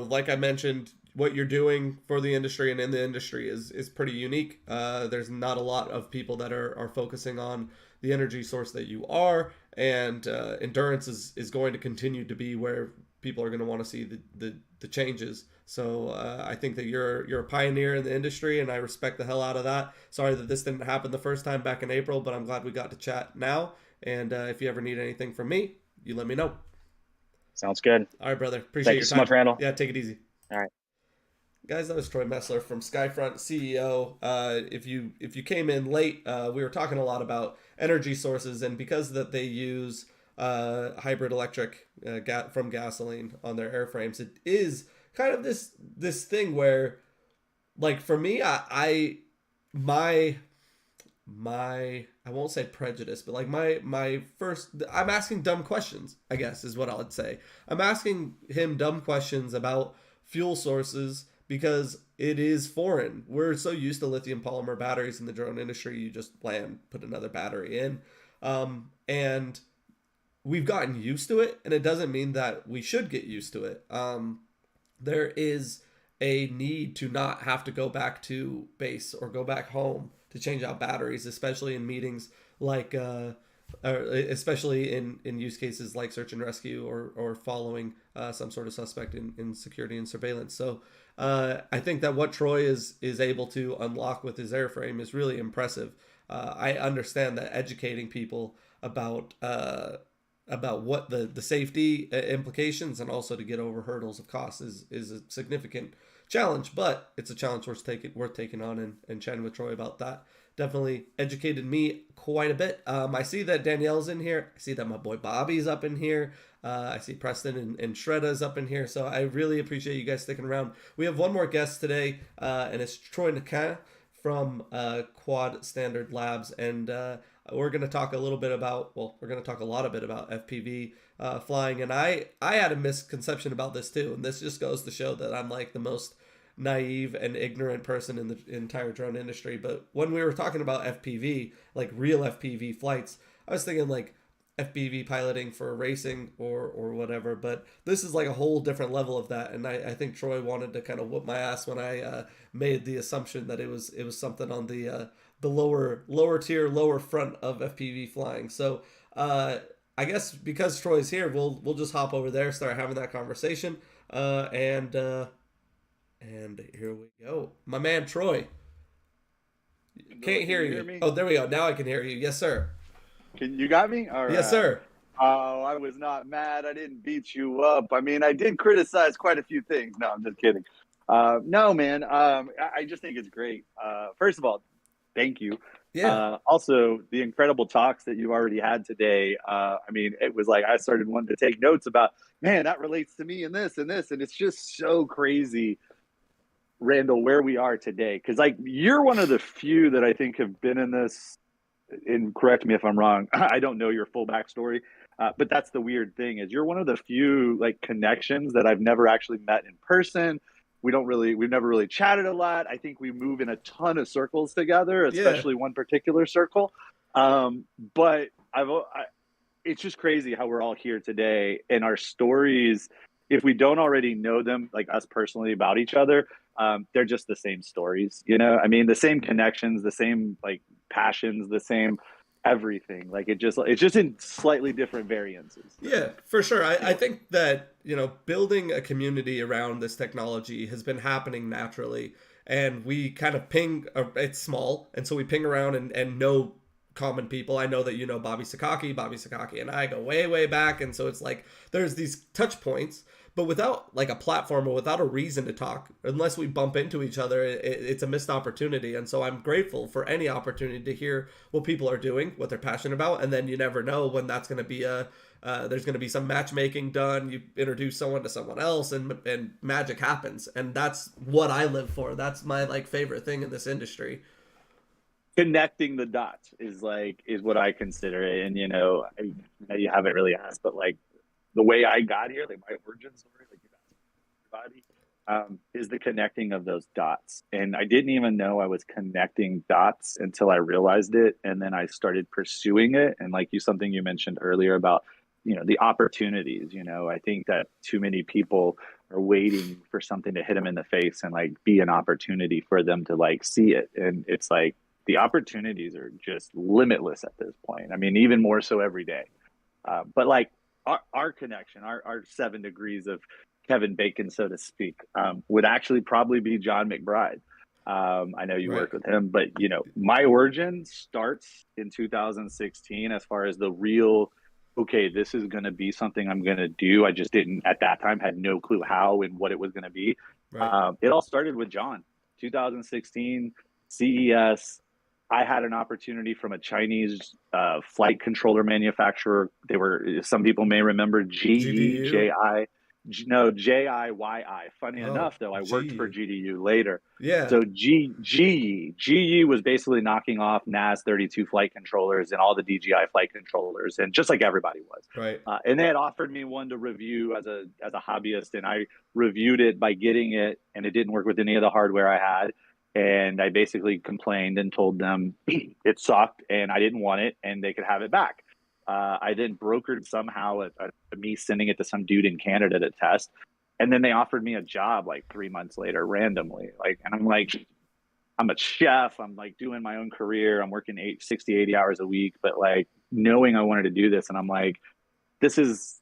like I mentioned, what you're doing for the industry and in the industry is pretty unique. There's not a lot of people that are focusing on the energy source that you are, and endurance is going to continue to be where people are going to want to see the changes. So I think that you're a pioneer in the industry, and I respect the hell out of that. Sorry that this didn't happen the first time back in April, but I'm glad we got to chat now. And if you ever need anything from me, you let me know. Sounds good. All right, brother. Appreciate your time. Thank you so much, Randall. Yeah, take it easy. All right. Guys, that was Troy Messler from Skyfront, CEO. If you came in late, we were talking a lot about energy sources, and because that they use hybrid electric from gasoline on their airframes, it is kind of this thing where, like, for me, I won't say prejudice, but like my first, I'm asking dumb questions, I guess is what I would say. I'm asking him dumb questions about fuel sources because it is foreign. We're so used to lithium polymer batteries in the drone industry. You just land, put another battery in. And we've gotten used to it, and it doesn't mean that we should get used to it. There is a need to not have to go back to base or go back home to change out batteries, especially in meetings like, especially in use cases like search and rescue or following some sort of suspect in security and surveillance. So I think that what Troy is able to unlock with his airframe is really impressive. I understand that educating people about what the safety implications and also to get over hurdles of cost is a significant challenge, but it's a challenge worth taking on, and chatting with Troy about that definitely educated me quite a bit. I see that Danielle's in here. I see that my boy Bobby's up in here. I see Preston and Shredda's up in here. So I really appreciate you guys sticking around. We have one more guest today, and it's Troy Nakin from Quad Standard Labs, and we're going to talk a lot a bit about FPV flying. And I had a misconception about this too, and this just goes to show that I'm like the most naive and ignorant person in the entire drone industry. But when we were talking about FPV, like real FPV flights, I was thinking like FPV piloting for racing or whatever, but this is like a whole different level of that. And I think Troy wanted to kind of whoop my ass when I made the assumption that it was something on the lower tier, lower front of FPV flying. So I guess because Troy's here, we'll just hop over there, start having that conversation, and here we go. My man Troy. Can't hear you. Me? Oh, there we go. Now I can hear you. Yes, sir. You got me? All right. Yes, sir. Oh, I was not mad. I didn't beat you up. I mean, I did criticize quite a few things. No, I'm just kidding. No, man. I just think it's great. First of all, thank you. Yeah. Also, the incredible talks that you already had today. I mean, it was like I started wanting to take notes about, man, that relates to me and this and this. And it's just so crazy, Randall, where we are today. Because like you're one of the few that I think have been in this, and correct me if I'm wrong. I don't know your full backstory, but that's the weird thing is you're one of the few like connections that I've never actually met in person. We've never really chatted a lot. I think we move in a ton of circles together, especially one particular circle. But it's just crazy how we're all here today, and our stories, if we don't already know them, like us personally, about each other, they're just the same stories, you know? I mean, the same connections, the same like passions, the same everything. Like it's just in slightly different variances. Yeah, for sure. I think that, you know, building a community around this technology has been happening naturally. And we kind of ping, it's small. And so we ping around and know common people. I know that you know Bobby Sakaki and I go way, way back. And so it's like there's these touch points, but without like a platform or without a reason to talk, unless we bump into each other, it's a missed opportunity. And so I'm grateful for any opportunity to hear what people are doing, what they're passionate about. And then you never know when that's going to be there's going to be some matchmaking done. You introduce someone to someone else and magic happens. And that's what I live for. That's my like favorite thing in this industry. Connecting the dots is what I consider it. And, you know, you haven't really asked, but like the way I got here, like my origin story, like you asked everybody, is the connecting of those dots. And I didn't even know I was connecting dots until I realized it. And then I started pursuing it. And like something you mentioned earlier about, you know, the opportunities, you know, I think that too many people are waiting for something to hit them in the face and like be an opportunity for them to like see it. And it's like, the opportunities are just limitless at this point. I mean, even more so every day. But like our connection, our 7 degrees of Kevin Bacon, so to speak, would actually probably be John McBride. I know you worked with him, but you know, my origin starts in 2016 as far as the real, okay, this is going to be something I'm going to do. I just didn't at that time had no clue how and what it was going to be. Right. It all started with John, 2016 CES. I had an opportunity from a Chinese flight controller manufacturer. They were, some people may remember GDUI. Funny enough, though, I worked for GDU later. Yeah. So GE was basically knocking off NAS 32 flight controllers and all the DJI flight controllers, and just like everybody was. Right. And they had offered me one to review as a hobbyist, and I reviewed it by getting it, and it didn't work with any of the hardware I had. And I basically complained and told them it sucked and I didn't want it and they could have it back. I then brokered somehow me sending it to some dude in Canada to test. And then they offered me a job like 3 months later, randomly. And I'm like, I'm a chef. I'm like doing my own career. I'm working 80 hours a week, but like knowing I wanted to do this. And I'm like, this is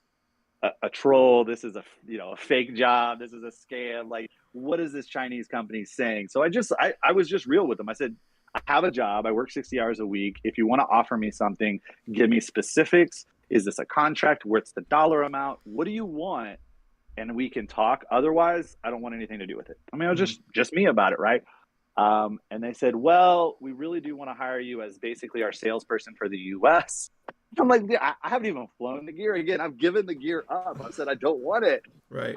a troll. This is a fake job. This is a scam. Like, what is this Chinese company saying? So I was just real with them. I said, I have a job. I work 60 hours a week. If you want to offer me something, give me specifics. Is this a contract? What's the dollar amount? What do you want? And we can talk. Otherwise, I don't want anything to do with it. I mean, I was just me about it, right? And they said, well, we really do want to hire you as basically our salesperson for the US. I'm like, yeah, I haven't even flown the gear. Again, I've given the gear up. I said, I don't want it. Right.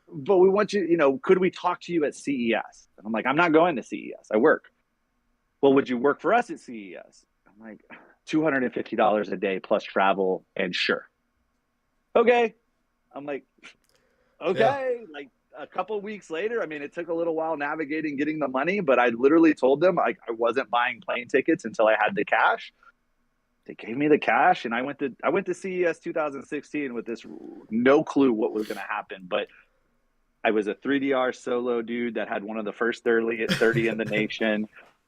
But we want you, could we talk to you at CES? And I'm like, I'm not going to CES. I work. Well, would you work for us at CES? I'm like, $250 a day plus travel and sure. Okay. I'm like, okay. Yeah. Like a couple of weeks later, I mean, it took a little while navigating, getting the money, but I literally told them I wasn't buying plane tickets until I had the cash. They gave me the cash, and I went to CES 2016 with this no clue what was going to happen. But I was a 3DR solo dude that had one of the first 30 in the nation.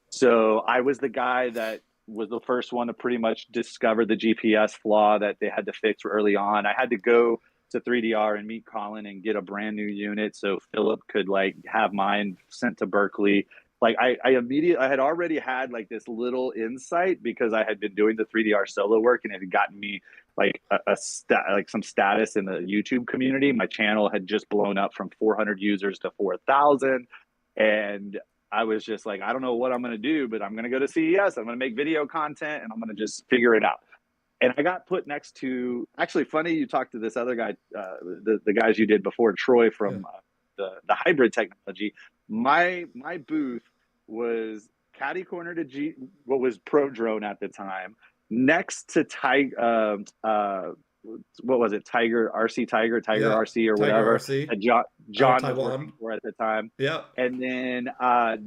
So I was the guy that was the first one to pretty much discover the GPS flaw that they had to fix early on. I had to go to 3DR and meet Colin and get a brand new unit so Philip could like have mine sent to Berkeley. Like I had already had like this little insight because I had been doing the 3DR solo work and it had gotten me like some status in the YouTube community. My channel had just blown up from 400 users to 4,000. And I was just like, I don't know what I'm going to do, but I'm going to go to CES. I'm going to make video content and I'm going to just figure it out. And I got put next to, actually funny, you talked to this other guy, the guys you did before, Troy from the hybrid technology. My booth was catty corner to what was Pro Drone at the time, next to Tiger, what was it? Tiger RC or whatever. RC. John was Taiwan. working for at the time. Yeah. And then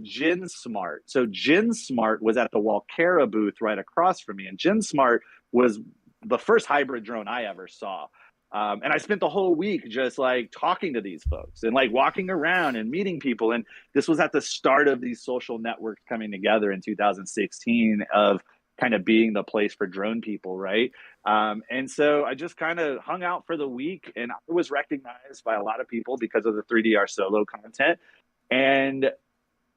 Jin Smart. So Jin Smart was at the Walkera booth right across from me. And Jin Smart was the first hybrid drone I ever saw. And I spent the whole week just like talking to these folks and like walking around and meeting people. And this was at the start of these social networks coming together in 2016 of kind of being the place for drone people, right? And so I just kind of hung out for the week, and I was recognized by a lot of people because of the 3DR solo content. And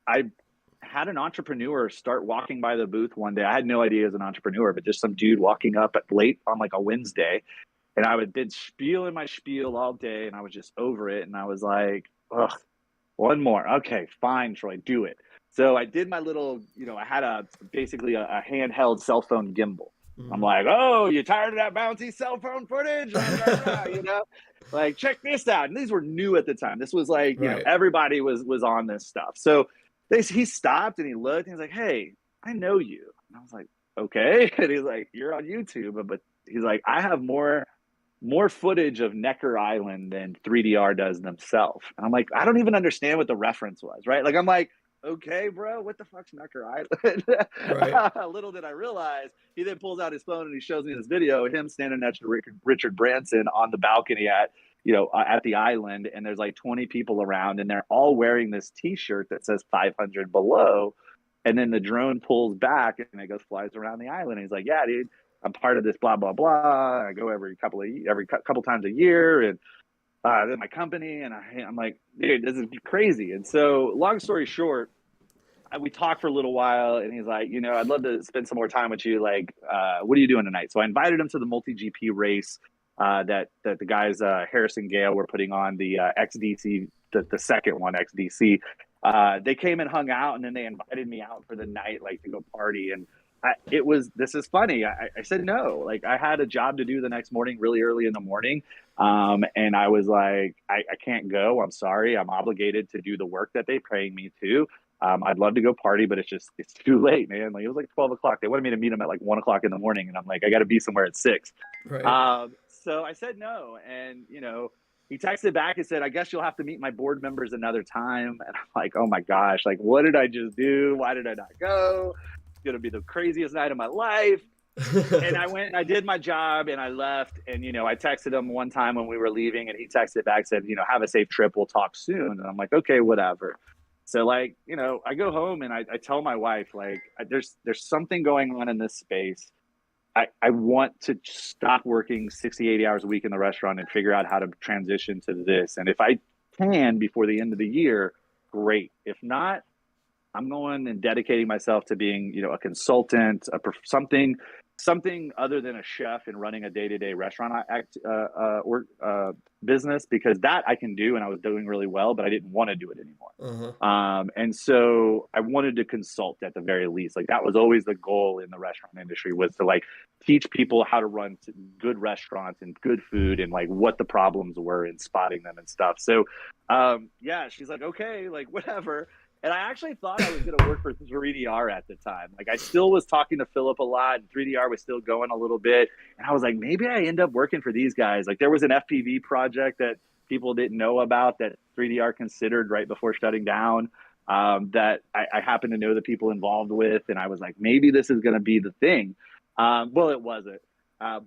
I had an entrepreneur start walking by the booth one day. I had no idea he was an entrepreneur, but just some dude walking up at late on like a Wednesday. And I had been spieling my spiel all day, and I was just over it. And I was like, ugh, one more. Okay, fine, Troy, do it. So I did my little, I had basically a handheld cell phone gimbal. I'm like, oh, you tired of that bouncy cell phone footage? Like, check this out. And these were new at the time. This was like, everybody was on this stuff. So he stopped and he looked and he's like, hey, I know you. And I was like, okay. And he's like, you're on YouTube. But he's like, I have more footage of Necker Island than 3DR does themselves. And I'm like, I don't even understand what the reference was, right? Like, I'm like, okay, bro, what the fuck's Necker Island? Right. Little did I realize, he then pulls out his phone and he shows me this video of him standing next to Richard Branson on the balcony at the island. And there's like 20 people around and they're all wearing this t-shirt that says 500 below. And then the drone pulls back and it flies around the island. And he's like, yeah, dude, I'm part of this blah, blah, blah. I go every couple times a year. And then my company, and I'm like, dude, this is crazy. And so long story short, we talked for a little while and he's like, I'd love to spend some more time with you. Like, what are you doing tonight? So I invited him to the multi-GP race that the guys, Harris and Gale, were putting on, the XDC, the second one, XDC. They came and hung out, and then they invited me out for the night, like to go party. And this is funny. I said no. Like, I had a job to do the next morning, really early in the morning. And I was like, I can't go. I'm sorry. I'm obligated to do the work that they're paying me to. I'd love to go party, but it's too late, man. Like, it was like 12 o'clock. They wanted me to meet them at like 1 o'clock in the morning. And I'm like, I got to be somewhere at 6. Right. So I said no. And, he texted back and said, I guess you'll have to meet my board members another time. And I'm like, oh my gosh, like, what did I just do? Why did I not go? It's going to be the craziest night of my life. And I went and I did my job and I left. And, I texted him one time when we were leaving and he texted back, said, have a safe trip. We'll talk soon. And I'm like, okay, whatever. So like, I go home and I tell my wife, like, there's something going on in this space. I want to stop working 60, 80 hours a week in the restaurant and figure out how to transition to this. And if I can before the end of the year, great. If not, I'm going and dedicating myself to being, a consultant, something other than a chef and running a day-to-day restaurant business, because that I can do and I was doing really well, but I didn't want to do it anymore. And so I wanted to consult at the very least. Like, that was always the goal in the restaurant industry, was to like teach people how to run good restaurants and good food and like what the problems were and spotting them and stuff. So she's like, okay, like whatever. And I actually thought I was going to work for 3DR at the time. Like, I still was talking to Philip a lot, and 3DR was still going a little bit. And I was like, maybe I end up working for these guys. Like, there was an FPV project that people didn't know about that 3DR considered right before shutting down, that I happened to know the people involved with. And I was like, maybe this is going to be the thing. Well, it wasn't.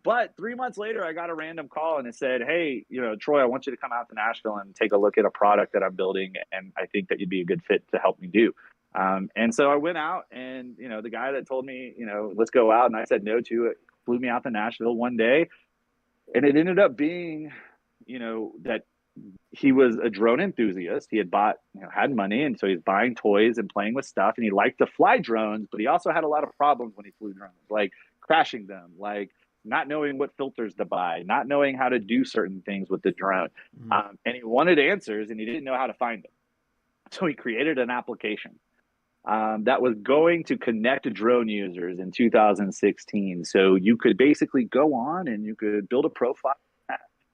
But 3 months later, I got a random call and it said, hey, Troy, I want you to come out to Nashville and take a look at a product that I'm building. And I think that you'd be a good fit to help me do. And so I went out and, the guy that told me, let's go out, and I said no to it, flew me out to Nashville one day. And it ended up being, that he was a drone enthusiast. He had bought, had money. And so he's buying toys and playing with stuff. And he liked to fly drones, but he also had a lot of problems when he flew drones, like crashing them, like not knowing what filters to buy, not knowing how to do certain things with the drone. And he wanted answers and he didn't know how to find them. So he created an application that was going to connect drone users in 2016. So you could basically go on and you could build a profile.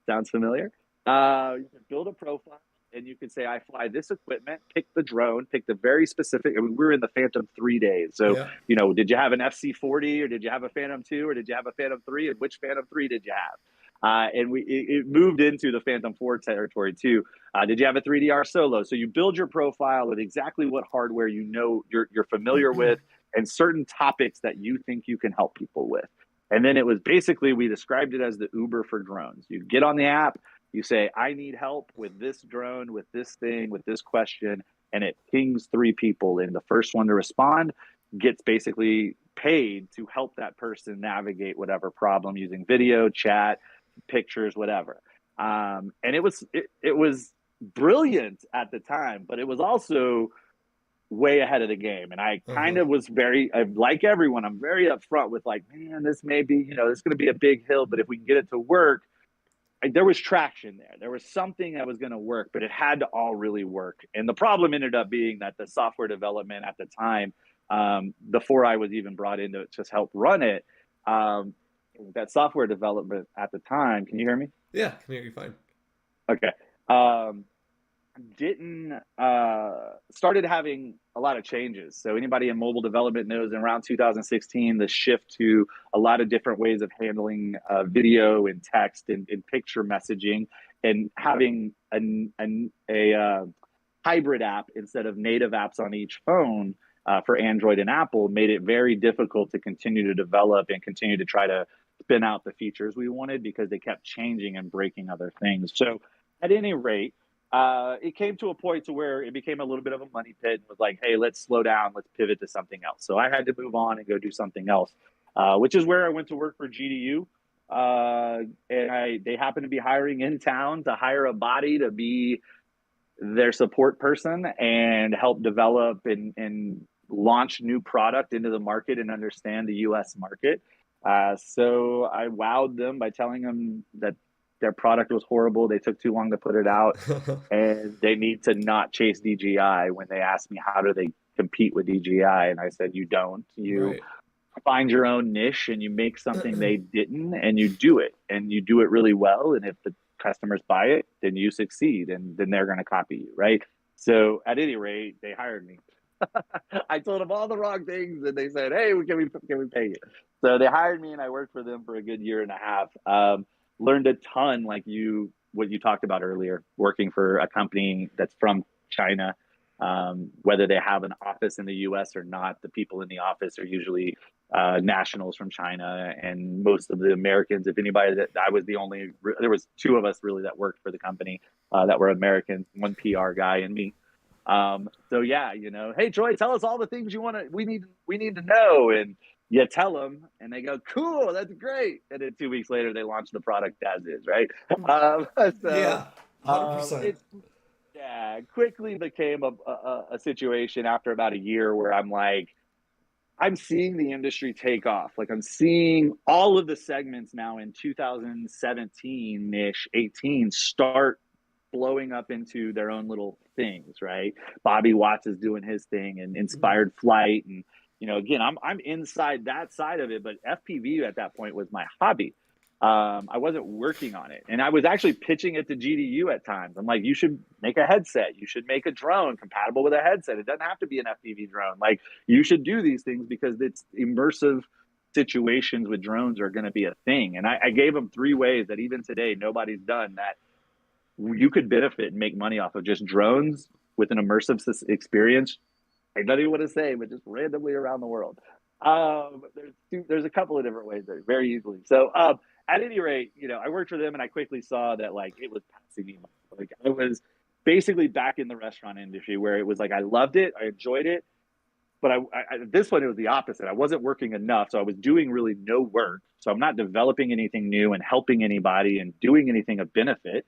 Sounds familiar? You could build a profile and you could say, I fly this equipment, pick the drone, pick the very specific. I mean, we were in the Phantom 3 days. So, did you have an FC40 or did you have a Phantom 2 or did you have a Phantom 3? And which Phantom 3 did you have? And it moved into the Phantom 4 territory too. Did you have a 3DR solo? So you build your profile with exactly what hardware you know you're familiar with, and certain topics that you think you can help people with. And then it was basically, we described it as the Uber for drones. You get on the app, you say, I need help with this drone, with this thing, with this question, and it pings 3 people. And the first one to respond gets basically paid to help that person navigate whatever problem using video, chat, pictures, whatever. And it was brilliant at the time, but it was also way ahead of the game. And I kind of was like everyone, I'm very upfront with like, man, this may be, this is going to be a big hill, but if we can get it to work, there was traction there. There was something that was going to work, but it had to all really work. And the problem ended up being that the software development at the time, before I was even brought in to just help run it, that software development at the time, can you hear me? Yeah, I can hear you fine. Okay. Started having a lot of changes. So anybody in mobile development knows in around 2016, the shift to a lot of different ways of handling video and text and picture messaging, and having a hybrid app instead of native apps on each phone for Android and Apple made it very difficult to continue to develop and continue to try to spin out the features we wanted, because they kept changing and breaking other things. So at any rate, it came to a point to where it became a little bit of a money pit, and was like, hey, let's slow down, let's pivot to something else. So I had to move on and go do something else, which is where I went to work for GDU. And they happened to be hiring in town to hire a body to be their support person and help develop and launch new product into the market and understand the US market. So I wowed them by telling them that their product was horrible. They took too long to put it out, and they need to not chase DJI. When they asked me, how do they compete with DJI? And I said, you don't. You find your own niche and you make something they didn't, and you do it really well. And if the customers buy it, then you succeed, and then they're going to copy you, right? So at any rate, they hired me. I told them all the wrong things, and they said, hey, can we pay you? So they hired me, and I worked for them for a good year and a half. Learned a ton, like what you talked about earlier, working for a company that's from China. Whether they have an office in the US or not, the people in the office are usually nationals from China, and most of the Americans, if anybody, that I was the only, there was 2 of us really that worked for the company that were Americans, 1 PR guy and me. So yeah, hey Troy, tell us all the things we need to know, and you tell them, and they go, cool, that's great. And then 2 weeks later, they launch the product as is, right? Yeah, 100%. It quickly became a situation after about a year where I'm like, I'm seeing the industry take off. Like, I'm seeing all of the segments now in 2017-ish, 18 start blowing up into their own little things, right? Bobby Watts is doing his thing, and Inspired Flight, and again, I'm inside that side of it, but FPV at that point was my hobby. I wasn't working on it, and I was actually pitching it to GDU at times. I'm like, you should make a headset. You should make a drone compatible with a headset. It doesn't have to be an FPV drone. Like, you should do these things because it's immersive situations with drones are going to be a thing. And I gave them 3 ways that even today nobody's done that you could benefit and make money off of just drones with an immersive experience. I don't even want to say, but just randomly around the world. There's a couple of different ways there, very easily. So at any rate, I worked for them, and I quickly saw that like it was passing me. Like, I was basically back in the restaurant industry where it was like I loved it, I enjoyed it, but this one, it was the opposite. I wasn't working enough, so I was doing really no work. So I'm not developing anything new and helping anybody and doing anything of benefit.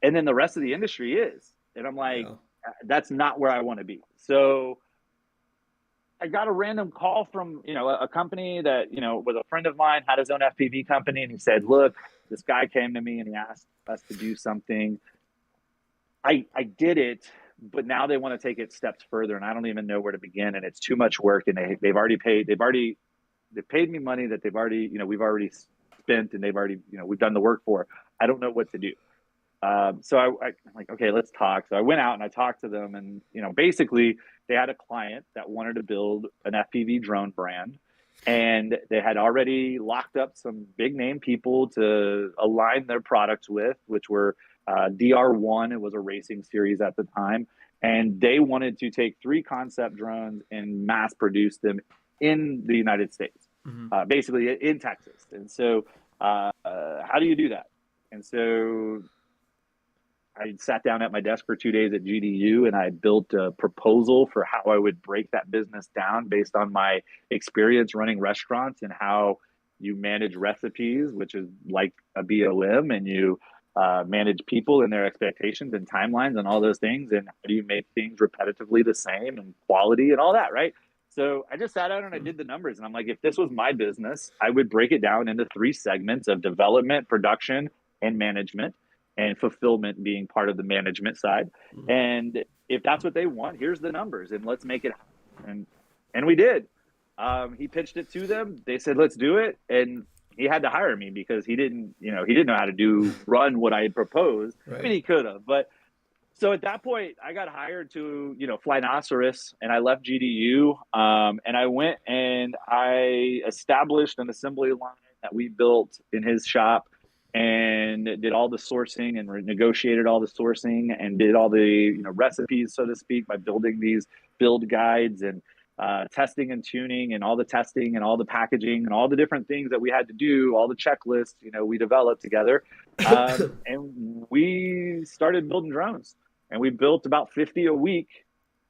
And then the rest of the industry is, and I'm like, that's not where I want to be. So I got a random call from, a company that, was a friend of mine, had his own FPV company. And he said, look, this guy came to me and he asked us to do something. I did it, but now they want to take it steps further, and I don't even know where to begin. And it's too much work. And they've paid me money that they've already, we've already spent, and they've already, we've done the work for. I don't know what to do. So I'm like, okay, let's talk. So I went out and I talked to them, and, basically they had a client that wanted to build an FPV drone brand. And they wanted to And they had already locked up some big name people to align their products with, which were DR1. It was a racing series at the time. And they wanted to take 3 concept drones and mass produce them in the United States, basically in Texas. And so how do you do that? And so I sat down at my desk for 2 days at GDU, and I built a proposal for how I would break that business down based on my experience running restaurants and how you manage recipes, which is like a BOM, and you manage people and their expectations and timelines and all those things. And how do you make things repetitively the same and quality and all that, right? So I just sat down and I did the numbers, and I'm like, if this was my business, I would break it down into 3 segments of development, production, and management, and fulfillment being part of the management side. And if that's what they want, here's the numbers, and let's make it happen. And we did. He pitched it to them. They said, let's do it. And he had to hire me because he didn't know how to run what I had proposed. Right. I mean, he could have, but so at that point I got hired to, fly Rhinoceros, and I left GDU. And I went and I established an assembly line that we built in his shop, and did all the sourcing and negotiated all the sourcing and did all the recipes, so to speak, by building these build guides and testing and tuning and all the testing and all the packaging and all the different things that we had to do, all the checklists, we developed together. And we started building drones, and we built about 50 a week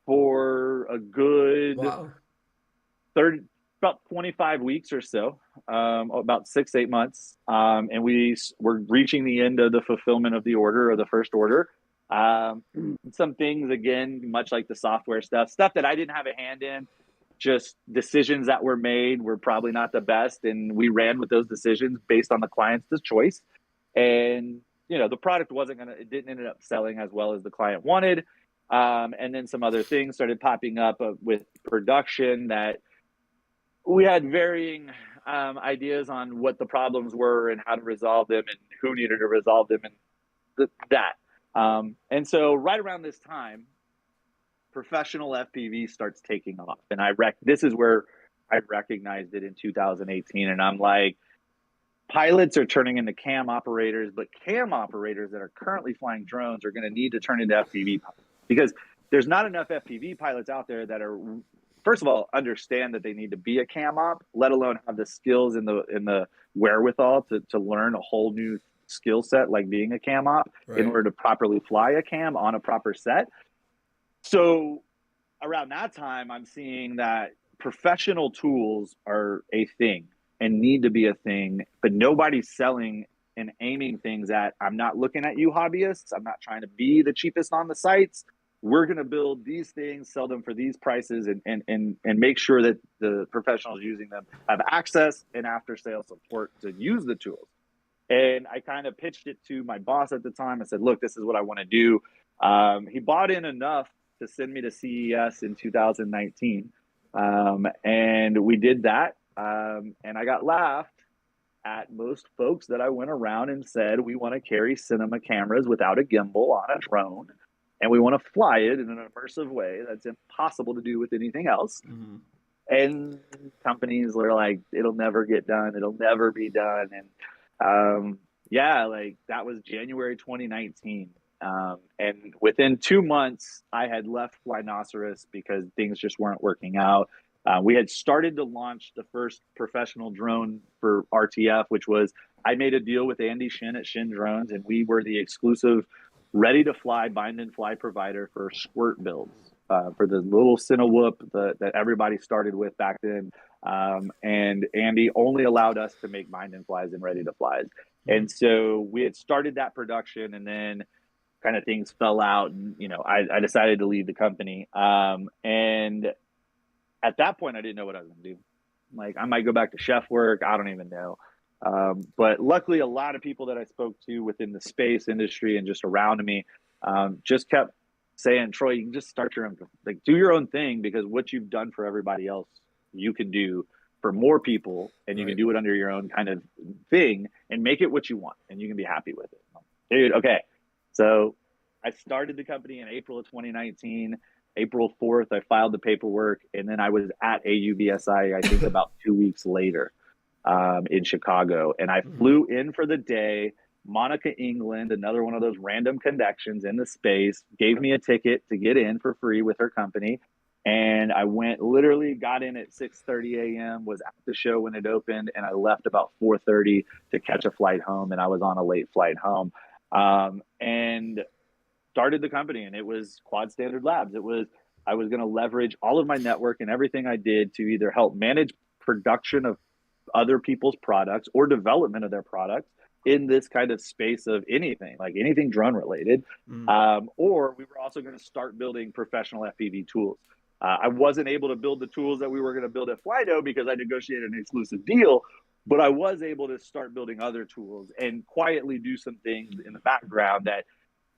for a good about 25 weeks or so, about 6-8 months. And we were reaching the end of the fulfillment of the order, or the first order. Some things, again, much like the software stuff that I didn't have a hand in, just decisions that were made were probably not the best. And we ran with those decisions based on the client's choice. And, the product it didn't end up selling as well as the client wanted. And then some other things started popping up with production that we had varying ideas on what the problems were and how to resolve them and who needed to resolve them and that. And so right around this time, professional FPV starts taking off. And this is where I recognized it in 2018. And I'm like, pilots are turning into cam operators, but cam operators that are currently flying drones are going to need to turn into FPV pilots, because there's not enough FPV pilots out there that are, first of all, understand that they need to be a cam op, let alone have the skills and the wherewithal to learn a whole new skill set like being a cam op in order to properly fly a cam on a proper set. So around that time, I'm seeing that professional tools are a thing and need to be a thing, but nobody's selling and aiming things at, I'm not looking at you hobbyists. I'm not trying to be the cheapest on the sites. We're going to build these things, sell them for these prices, and make sure that the professionals using them have access and after sales support to use the tools. And I kind of pitched it to my boss at the time. I said, look, this is what I want to do. He bought in enough to send me to CES in 2019. And we did that. And I got laughed at most folks that I went around and said, we want to carry cinema cameras without a gimbal on a drone. And we want to fly it in an immersive way that's impossible to do with anything else. Mm-hmm. And companies were like, it'll never get done. It'll never be done. And that was January 2019. And within 2 months, I had left Rhinoceros because things just weren't working out. We had started to launch the first professional drone for RTF, which was, I made a deal with Andy Shin at Shin Drones, and we were the exclusive ready-to-fly bind and fly provider for squirt builds, for the little Cinewhoop that everybody started with back then. And Andy only allowed us to make bind and flies and ready-to-flies. And so we had started that production, and then kind of things fell out, and I decided to leave the company. And at that point, I didn't know what I was going to do. Like, I might go back to chef work. I don't even know. But luckily, a lot of people that I spoke to within the space industry and just around me just kept saying, Troy, you can just start your own, do your own thing, because what you've done for everybody else, you can do for more people, and you can do it under your own kind of thing and make it what you want, and you can be happy with it. Dude, okay. So I started the company in April of 2019. April 4th, I filed the paperwork, and then I was at AUVSI, I think about 2 weeks later, in Chicago. And I flew in for the day. Monica England, another one of those random connections in the space, gave me a ticket to get in for free with her company. And I literally got in at 6:30 a.m., was at the show when it opened, and I left about 4:30 to catch a flight home, and I was on a late flight home. And started the company, and it was Quad Standard Labs. I was going to leverage all of my network and everything I did to either help manage production of other people's products or development of their products in this kind of space of anything, like anything drone related. Or we were also going to start building professional FPV tools. I wasn't able to build the tools that we were going to build at Flydo because I negotiated an exclusive deal, but I was able to start building other tools and quietly do some things in the background that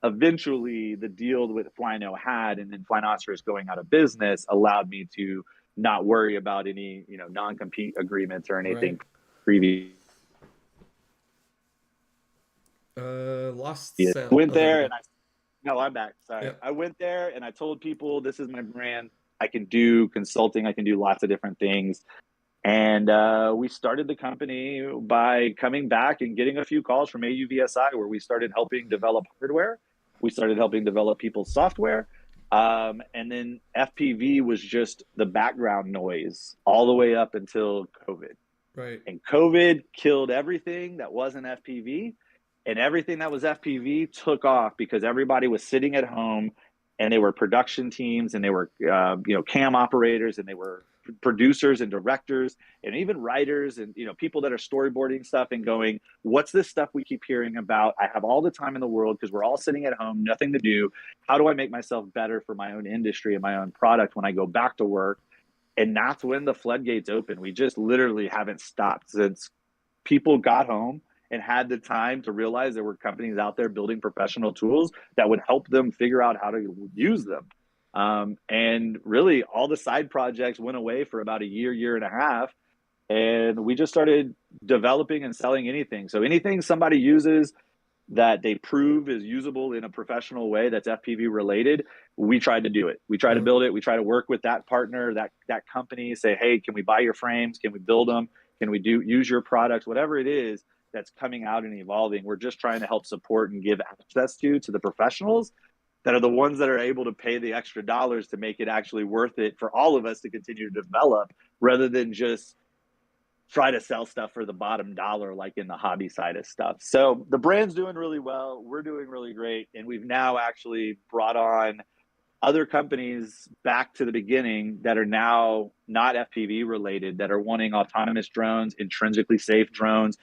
eventually the deal with Flyno had, and then Flynoceros going out of business, allowed me to not worry about any, non-compete agreements or anything previous. Lost sound. Went there and I'm back. Sorry. Yeah. I went there and I told people, this is my brand. I can do consulting. I can do lots of different things. And we started the company by coming back and getting a few calls from AUVSI, where we started helping develop hardware. We started helping develop people's software. And then FPV was just the background noise all the way up until COVID. Right. And COVID killed everything that wasn't FPV. And everything that was FPV took off because everybody was sitting at home, and they were production teams, and they were, cam operators, and they were producers and directors, and even writers, and people that are storyboarding stuff and going, what's this stuff we keep hearing about? I have all the time in the world because we're all sitting at home, nothing to do. How do I make myself better for my own industry and my own product when I go back to work? And that's when the floodgates open. We just literally haven't stopped since people got home and had the time to realize there were companies out there building professional tools that would help them figure out how to use them. And really all the side projects went away for about a year and a half. And we just started developing and selling anything. So anything somebody uses that they prove is usable in a professional way that's FPV related, we tried to do it. We try to build it. We try to work with that partner, that company, say, hey, can we buy your frames? Can we build them? Can we use your products? Whatever it is that's coming out and evolving, we're just trying to help support and give access to the professionals that are the ones that are able to pay the extra dollars to make it actually worth it for all of us to continue to develop, rather than just try to sell stuff for the bottom dollar, like in the hobby side of stuff. So the brand's doing really well. We're doing really great. And we've now actually brought on other companies back to the beginning that are now not FPV related, that are wanting autonomous drones, intrinsically safe drones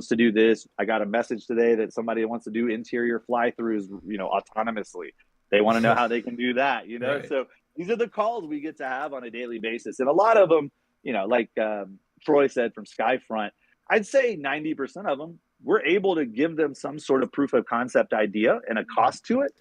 to do this. I got a message today that somebody wants to do interior fly-throughs, autonomously. They want to know how they can do that, Right. So these are the calls we get to have on a daily basis. And a lot of them, like Troy said from Skyfront, I'd say 90% of them, we're able to give them some sort of proof of concept idea and a cost to it.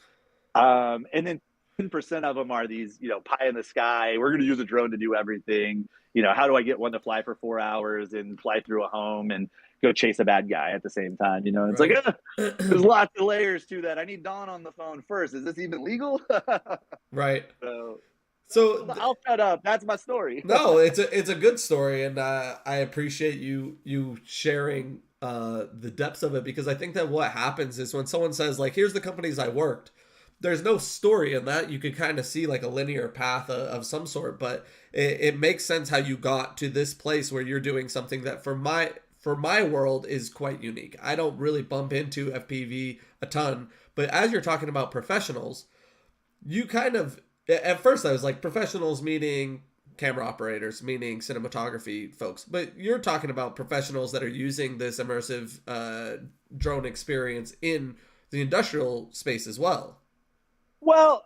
And then 10% of them are these, pie in the sky. We're going to use a drone to do everything. How do I get one to fly for 4 hours and fly through a home and go chase a bad guy at the same time? It's Right. like, there's lots of layers to that. I need Dawn on the phone first. Is this even legal? Right. So I'll shut up. That's my story. No, it's a good story, and I appreciate you sharing the depths of it, because I think that what happens is when someone says, like, here's the companies I worked, there's no story in that. You can kind of see like a linear path of some sort, but it makes sense how you got to this place where you're doing something that for my world is quite unique. I don't really bump into FPV a ton, but as you're talking about professionals, you kind of, at first I was like, professionals meaning camera operators, meaning cinematography folks, but you're talking about professionals that are using this immersive drone experience in the industrial space as well. Well,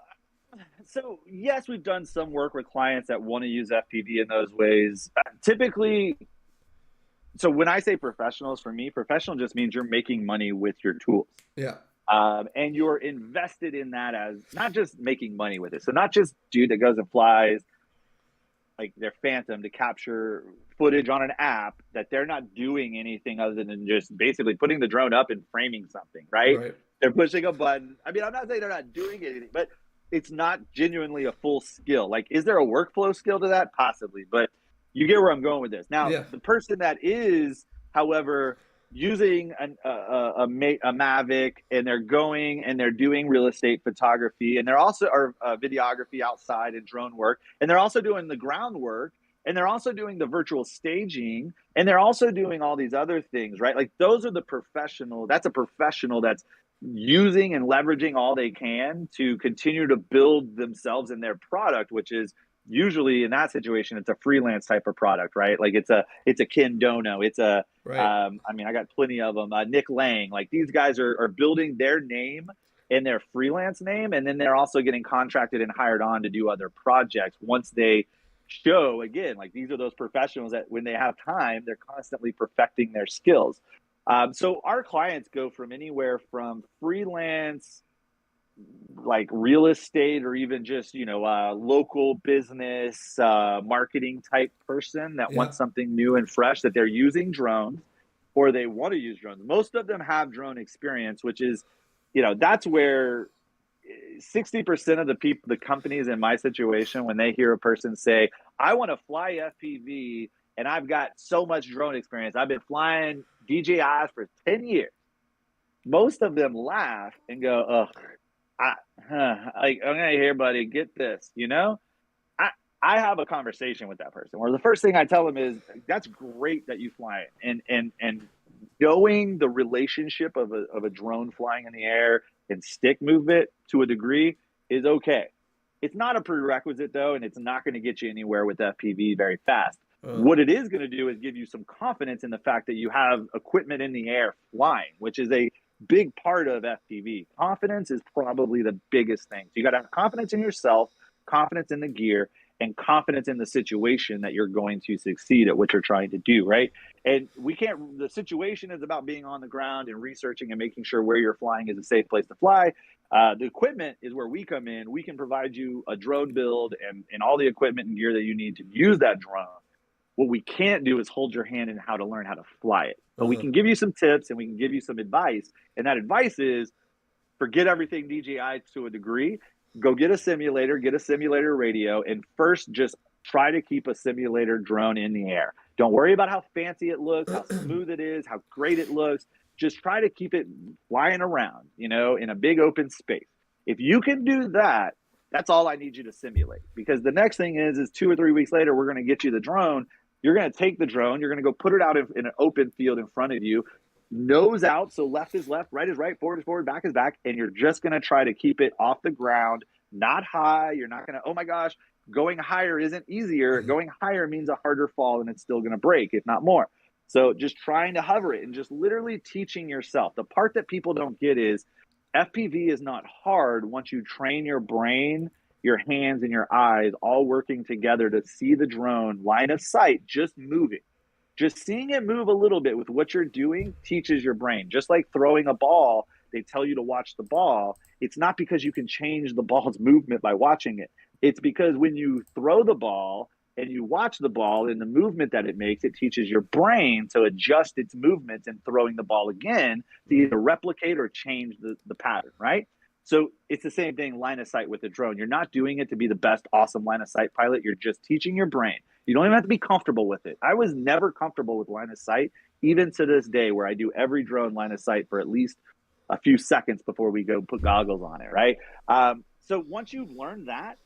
so yes, we've done some work with clients that want to use FPV in those ways. Typically, so when I say professionals, for me, professional just means you're making money with your tools. Yeah. And you're invested in that as not just making money with it. So not just dude that goes and flies like their Phantom to capture footage on an app, that they're not doing anything other than just basically putting the drone up and framing something, right? They're pushing a button. I mean, I'm not saying they're not doing anything, but it's not genuinely a full skill. Like, is there a workflow skill to that? Possibly, but you get where I'm going with this. Now, Yeah. the person that is, however, using a Mavic, and they're going and they're doing real estate photography, and they're also are videography outside and drone work, and they're also doing the groundwork, and they're also doing the virtual staging, and they're also doing all these other things, right? Like, those are the professional. That's a professional that's using and leveraging all they can to continue to build themselves and their product, which is usually, in that situation, it's a freelance type of product, right? Like, it's a Ken Dono, it's a Right. I mean, I got plenty of them. Nick Lang, like, these guys are building their name and their freelance name, and then they're also getting contracted and hired on to do other projects once they show, again, like, these are those professionals that when they have time, they're constantly perfecting their skills. So our clients go from anywhere from freelance, like real estate, or even just, local business, marketing type person that Yeah. wants something new and fresh, that they're using drones, or they want to use drones. Most of them have drone experience, which is, that's where 60% of the companies in my situation, when they hear a person say, I want to fly FPV and I've got so much drone experience, I've been flying DJIs for 10 years. Most of them laugh and go, ugh, I'm gonna hear, buddy, get this. I have a conversation with that person where the first thing I tell them is, that's great that you fly it, and knowing the relationship of a drone flying in the air and stick movement to a degree is okay. It's not a prerequisite though, and it's not going to get you anywhere with FPV very fast. What it is going to do is give you some confidence in the fact that you have equipment in the air flying, which is a big part of FPV. Confidence is probably the biggest thing. So you got to have confidence in yourself, confidence in the gear, and confidence in the situation that you're going to succeed at what you're trying to do, right? And the situation is about being on the ground and researching and making sure where you're flying is a safe place to fly. The equipment is where we come in. We can provide you a drone build and all the equipment and gear that you need to use that drone. What we can't do is hold your hand in how to learn how to fly it. But we can give you some tips and we can give you some advice. And that advice is, forget everything DJI to a degree. Go get a simulator radio, and first just try to keep a simulator drone in the air. Don't worry about how fancy it looks, how smooth it is, how great it looks. Just try to keep it flying around, in a big open space. If you can do that, that's all I need you to simulate. Because the next thing is 2 or 3 weeks later, we're going to get you the drone. You're going to take the drone, you're going to go put it out in an open field in front of you, nose out, so left is left, right is right, forward is forward, back is back, and you're just going to try to keep it off the ground, not high. You're not going to, oh my gosh, going higher isn't easier. Going higher means a harder fall, and it's still going to break, if not more. So just trying to hover it and just literally teaching yourself. The part that people don't get is FPV is not hard once you train your brain, your hands, and your eyes all working together to see the drone line of sight just moving. Just seeing it move a little bit with what you're doing teaches your brain. Just like throwing a ball, they tell you to watch the ball. It's not because you can change the ball's movement by watching it. It's because when you throw the ball and you watch the ball and the movement that it makes, it teaches your brain to adjust its movements in throwing the ball again to either replicate or change the pattern, right? So it's the same thing, line of sight with a drone. You're not doing it to be the best, awesome line of sight pilot. You're just teaching your brain. You don't even have to be comfortable with it. I was never comfortable with line of sight, even to this day, where I do every drone line of sight for at least a few seconds before we go put goggles on it, right? So once you've learned that,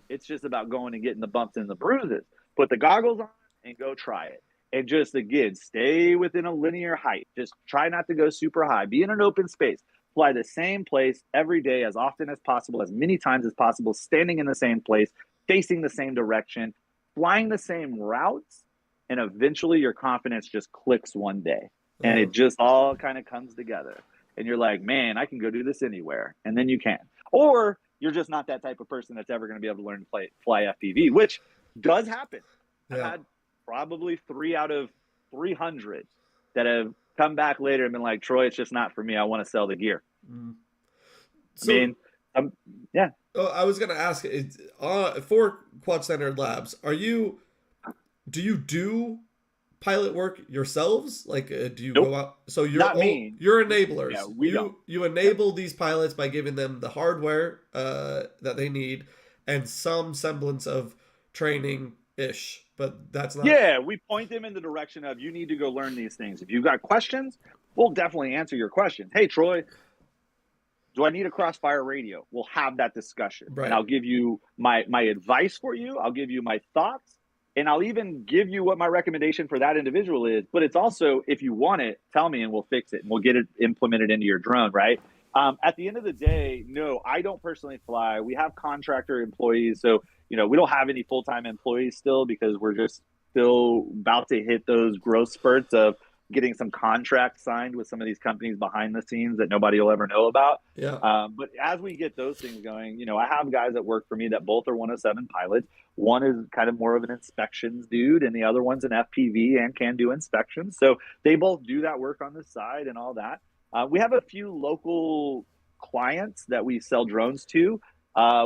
it's just about going and getting the bumps and the bruises. Put the goggles on and go try it. And just, again, stay within a linear height. Just try not to go super high. Be in an open space. Fly the same place every day, as often as possible, as many times as possible, standing in the same place, facing the same direction, flying the same routes, and eventually your confidence just clicks one day. And it just all kind of comes together. And you're like, man, I can go do this anywhere. And then you can. Or you're just not that type of person that's ever going to be able to learn to fly FPV, which does happen. Yeah. I've had probably 3 out of 300 that have come back later and been like, Troy, it's just not for me. I want to sell the gear. So, yeah. I was going to ask, for Quad Standard Labs, do you do pilot work yourselves? Like, do you Nope. go out? So Not me. you're enablers. Yeah, we don't. You enable these pilots by giving them the hardware that they need and some semblance of training ish. But that's not. Yeah, we point them in the direction of you need to go learn these things. If you've got questions, we'll definitely answer your questions. Hey, Troy, do I need a crossfire radio? We'll have that discussion. Right. And I'll give you my advice for you. I'll give you my thoughts. And I'll even give you what my recommendation for that individual is. But it's also, if you want it, tell me and we'll fix it. And we'll get it implemented into your drone, right? At the end of the day, no, I don't personally fly. We have contractor employees. So, we don't have any full-time employees still because we're just still about to hit those growth spurts of getting some contracts signed with some of these companies behind the scenes that nobody will ever know about. Yeah. But as we get those things going, I have guys that work for me that both are 107 pilots. One is kind of more of an inspections dude, and the other one's an FPV and can do inspections. So they both do that work on the side and all that. We have a few local clients that we sell drones to.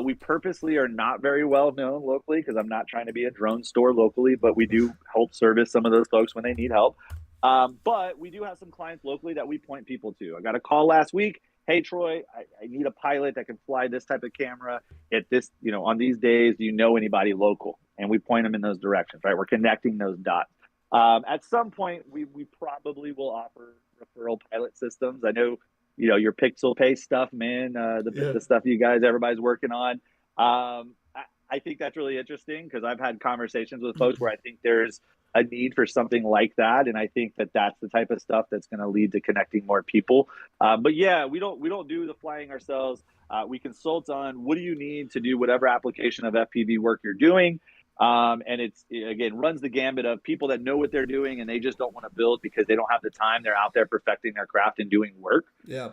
We purposely are not very well known locally because I'm not trying to be a drone store locally, but we do help service some of those folks when they need help. But we do have some clients locally that we point people to. I got a call last week. Hey, Troy, I need a pilot that can fly this type of camera at this, on these days. Do you know anybody local? And we point them in those directions, right? We're connecting those dots. At some point, we probably will offer referral pilot systems. I know, your pixel pay stuff, man, the stuff everybody's working on. I think that's really interesting because I've had conversations with folks where I think there's a need for something like that, and I think that that's the type of stuff that's going to lead to connecting more people. But yeah, we don't do the flying ourselves. We consult on what do you need to do whatever application of FPV work you're doing. And it's, again, runs the gambit of people that know what they're doing and they just don't want to build because they don't have the time. They're out there perfecting their craft and doing work. Yeah.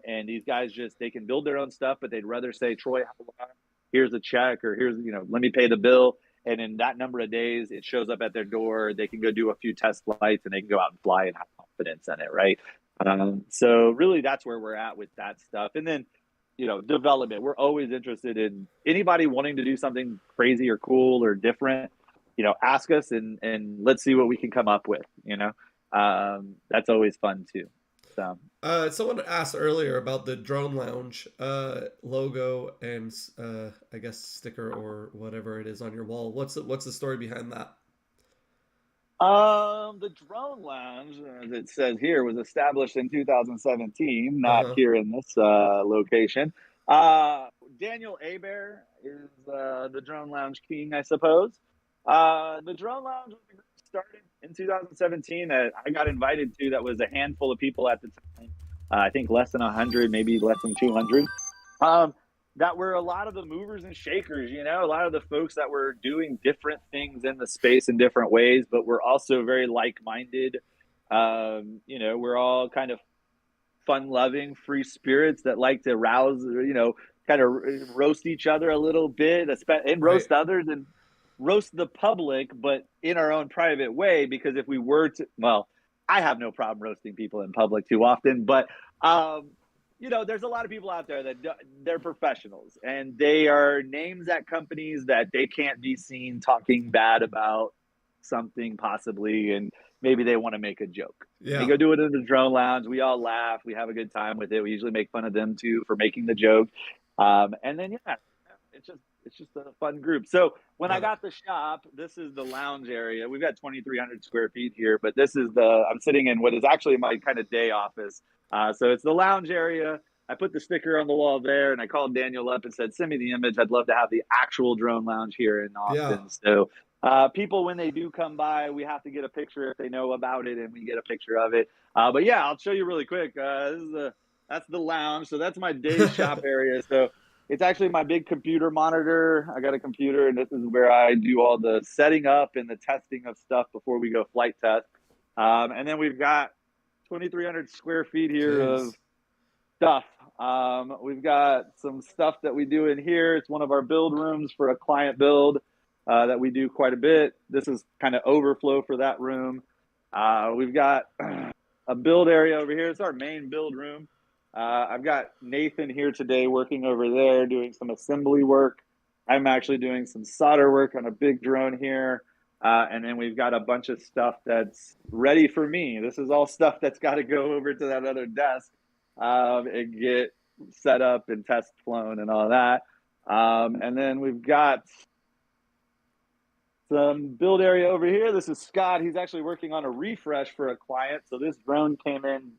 And these guys they can build their own stuff, but they'd rather say, Troy, here's a check, or here's, let me pay the bill. And in that number of days, it shows up at their door. They can go do a few test flights and they can go out and fly and have confidence in it. Right. So really that's where we're at with that stuff. And then, development. We're always interested in anybody wanting to do something crazy or cool or different, ask us and let's see what we can come up with, that's always fun too. So, someone asked earlier about the Drone Lounge logo and I guess sticker or whatever it is on your wall. What's the story behind that? The Drone Lounge, as it says here, was established in 2017, not here in this location. Daniel Abear is the Drone Lounge king, I suppose. The Drone Lounge started in 2017 that I got invited to. That was a handful of people at the time. I think less than 100, maybe less than 200. That were a lot of the movers and shakers, a lot of the folks that were doing different things in the space in different ways, but we're also very like-minded. We're all kind of fun-loving, free spirits that like to rouse, kind of roast each other a little bit and roast others and roast the public, but in our own private way, because if we were to, I have no problem roasting people in public too often, but there's a lot of people out there that they're professionals and they are names at companies that they can't be seen talking bad about something possibly, and maybe they want to make a joke. Yeah. They go do it in the Drone Lounge. We all laugh. We have a good time with it. We usually make fun of them too for making the joke. And then, it's just a fun group. So when I got the shop, this is the lounge area. We've got 2,300 square feet here, but this is I'm sitting in what is actually my kind of day office. So it's the lounge area. I put the sticker on the wall there, and I called Daniel up and said, send me the image. I'd love to have the actual Drone Lounge here in Austin. Yeah. So people, when they do come by, we have to get a picture if they know about it, and we get a picture of it. But yeah, I'll show you really quick. That's the lounge. So that's my day shop area. So it's actually my big computer monitor. I got a computer, and this is where I do all the setting up and the testing of stuff before we go flight test. And then we've got 2,300 square feet here of stuff. We've got some stuff that we do in here. It's one of our build rooms for a client build that we do quite a bit. This is kind of overflow for that room. We've got a build area over here. It's our main build room. I've got Nathan here today working over there doing some assembly work. I'm actually doing some solder work on a big drone here. And then we've got a bunch of stuff that's ready for me. This is all stuff that's got to go over to that other desk and get set up and test flown and all that. And then we've got some build area over here. This is Scott. He's actually working on a refresh for a client. So this drone came in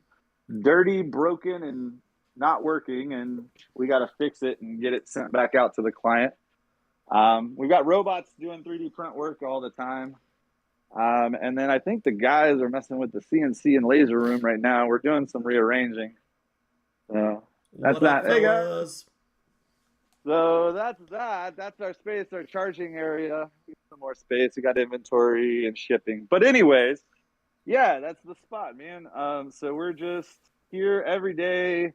dirty, broken, and not working, and we got to fix it and get it sent back out to the client. We've got robots doing 3D print work all the time. And then I think the guys are messing with the CNC and laser room right now. We're doing some rearranging. So that's that. Hey guys. So that's that. That's our space, our charging area. Some more space. We got inventory and shipping. But anyways, yeah, that's the spot, man. So we're just here every day,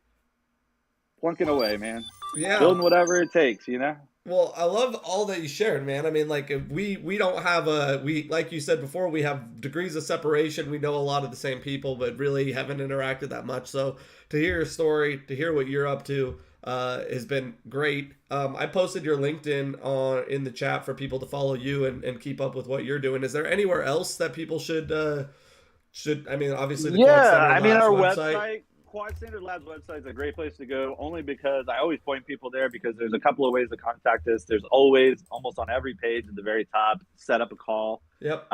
plunking away, man. Yeah. Building whatever it takes, you know? Well, I love all that you shared, man. I mean, like, we don't have like you said before, we have degrees of separation. We know a lot of the same people, but really haven't interacted that much. So to hear your story, to hear what you're up to, has been great. I posted your LinkedIn in the chat for people to follow you and keep up with what you're doing. Is there anywhere else that people should, I mean, obviously the Quad Standard Labs our website. Quad Standard Labs website is a great place to go, only because I always point people there because there's a couple of ways to contact us. There's always, almost on every page at the very top, set up a call. Yep.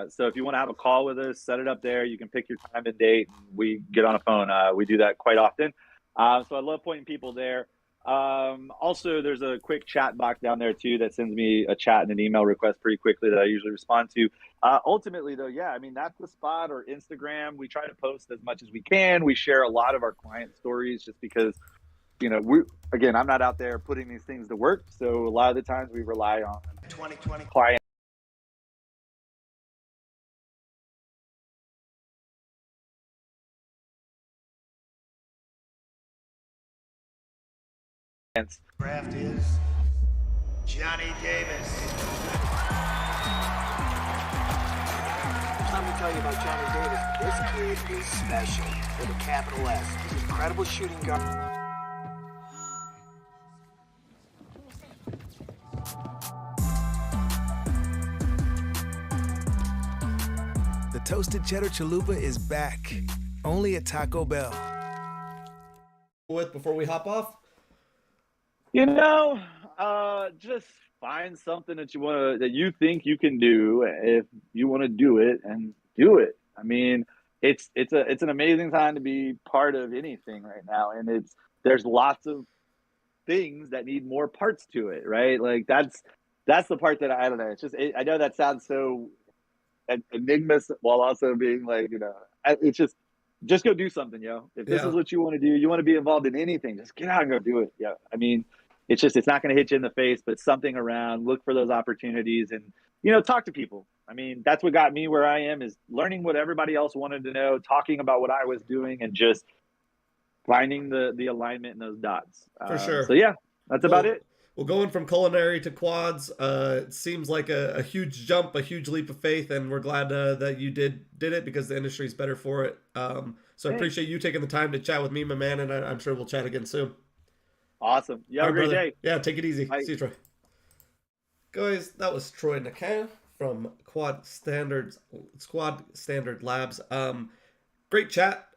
So if you want to have a call with us, set it up there. You can pick your time and date, and we get on a phone. We do that quite often. So I love pointing people there. Also, there's a quick chat box down there too that sends me a chat and an email request pretty quickly that I usually respond to. Ultimately though, yeah, I mean, that's the spot, or Instagram. We try to post as much as we can. We share a lot of our client stories just because, you know, I'm not out there putting these things to work. So a lot of the times we rely on 2020 clients. draft is Johnny Davis. Let me tell you about Johnny Davis. This kid is special with a capital S. He's an incredible shooting guard. The toasted cheddar chalupa is back, only at Taco Bell. Before we hop off? You know, just find something that you think you can do if you want to do it, and do it. I mean, it's an amazing time to be part of anything right now, and there's lots of things that need more parts to it, right? Like that's the part that I don't know. I know that sounds so enigmatic while also being like, you know, it's just go do something, yo. If this is what you want to do, you want to be involved in anything, just get out and go do it. Yeah. I mean, it's not going to hit you in the face, but something around, look for those opportunities and, you know, talk to people. I mean, that's what got me where I am, is learning what everybody else wanted to know, talking about what I was doing, and just finding the alignment in those dots. For sure. So yeah, that's about it. Well, going from culinary to quads, it seems like a huge jump, a huge leap of faith, and we're glad that you did it because the industry is better for it. So I appreciate you taking the time to chat with me, my man, and I'm sure we'll chat again soon. Awesome. You have a great day. Yeah, take it easy. Bye. See you, Troy. Guys, that was Troy Nakan from Quad Standard Labs. Great chat.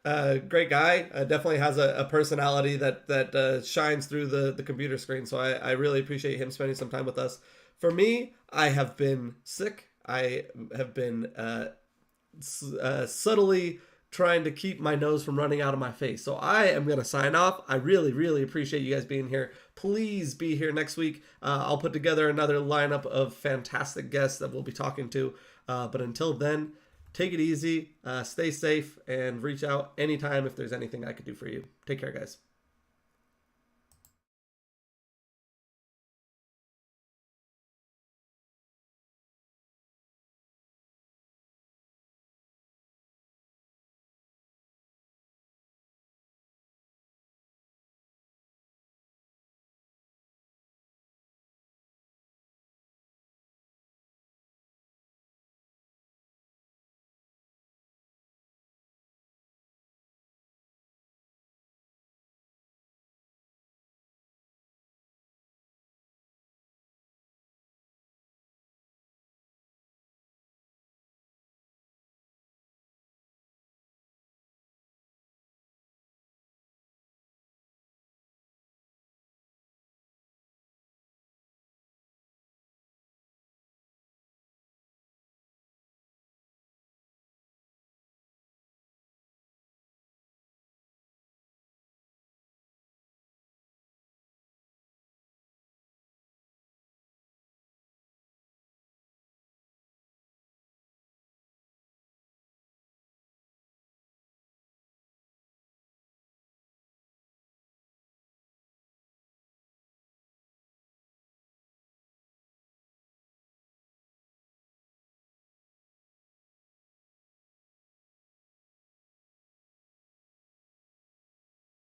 Great guy. Definitely has a personality that shines through the computer screen. So I really appreciate him spending some time with us. For me, I have been sick. I have been subtly trying to keep my nose from running out of my face. So I am going to sign off. I really, really appreciate you guys being here. Please be here next week. I'll put together another lineup of fantastic guests that we'll be talking to. But until then, take it easy, stay safe, and reach out anytime if there's anything I could do for you. Take care, guys.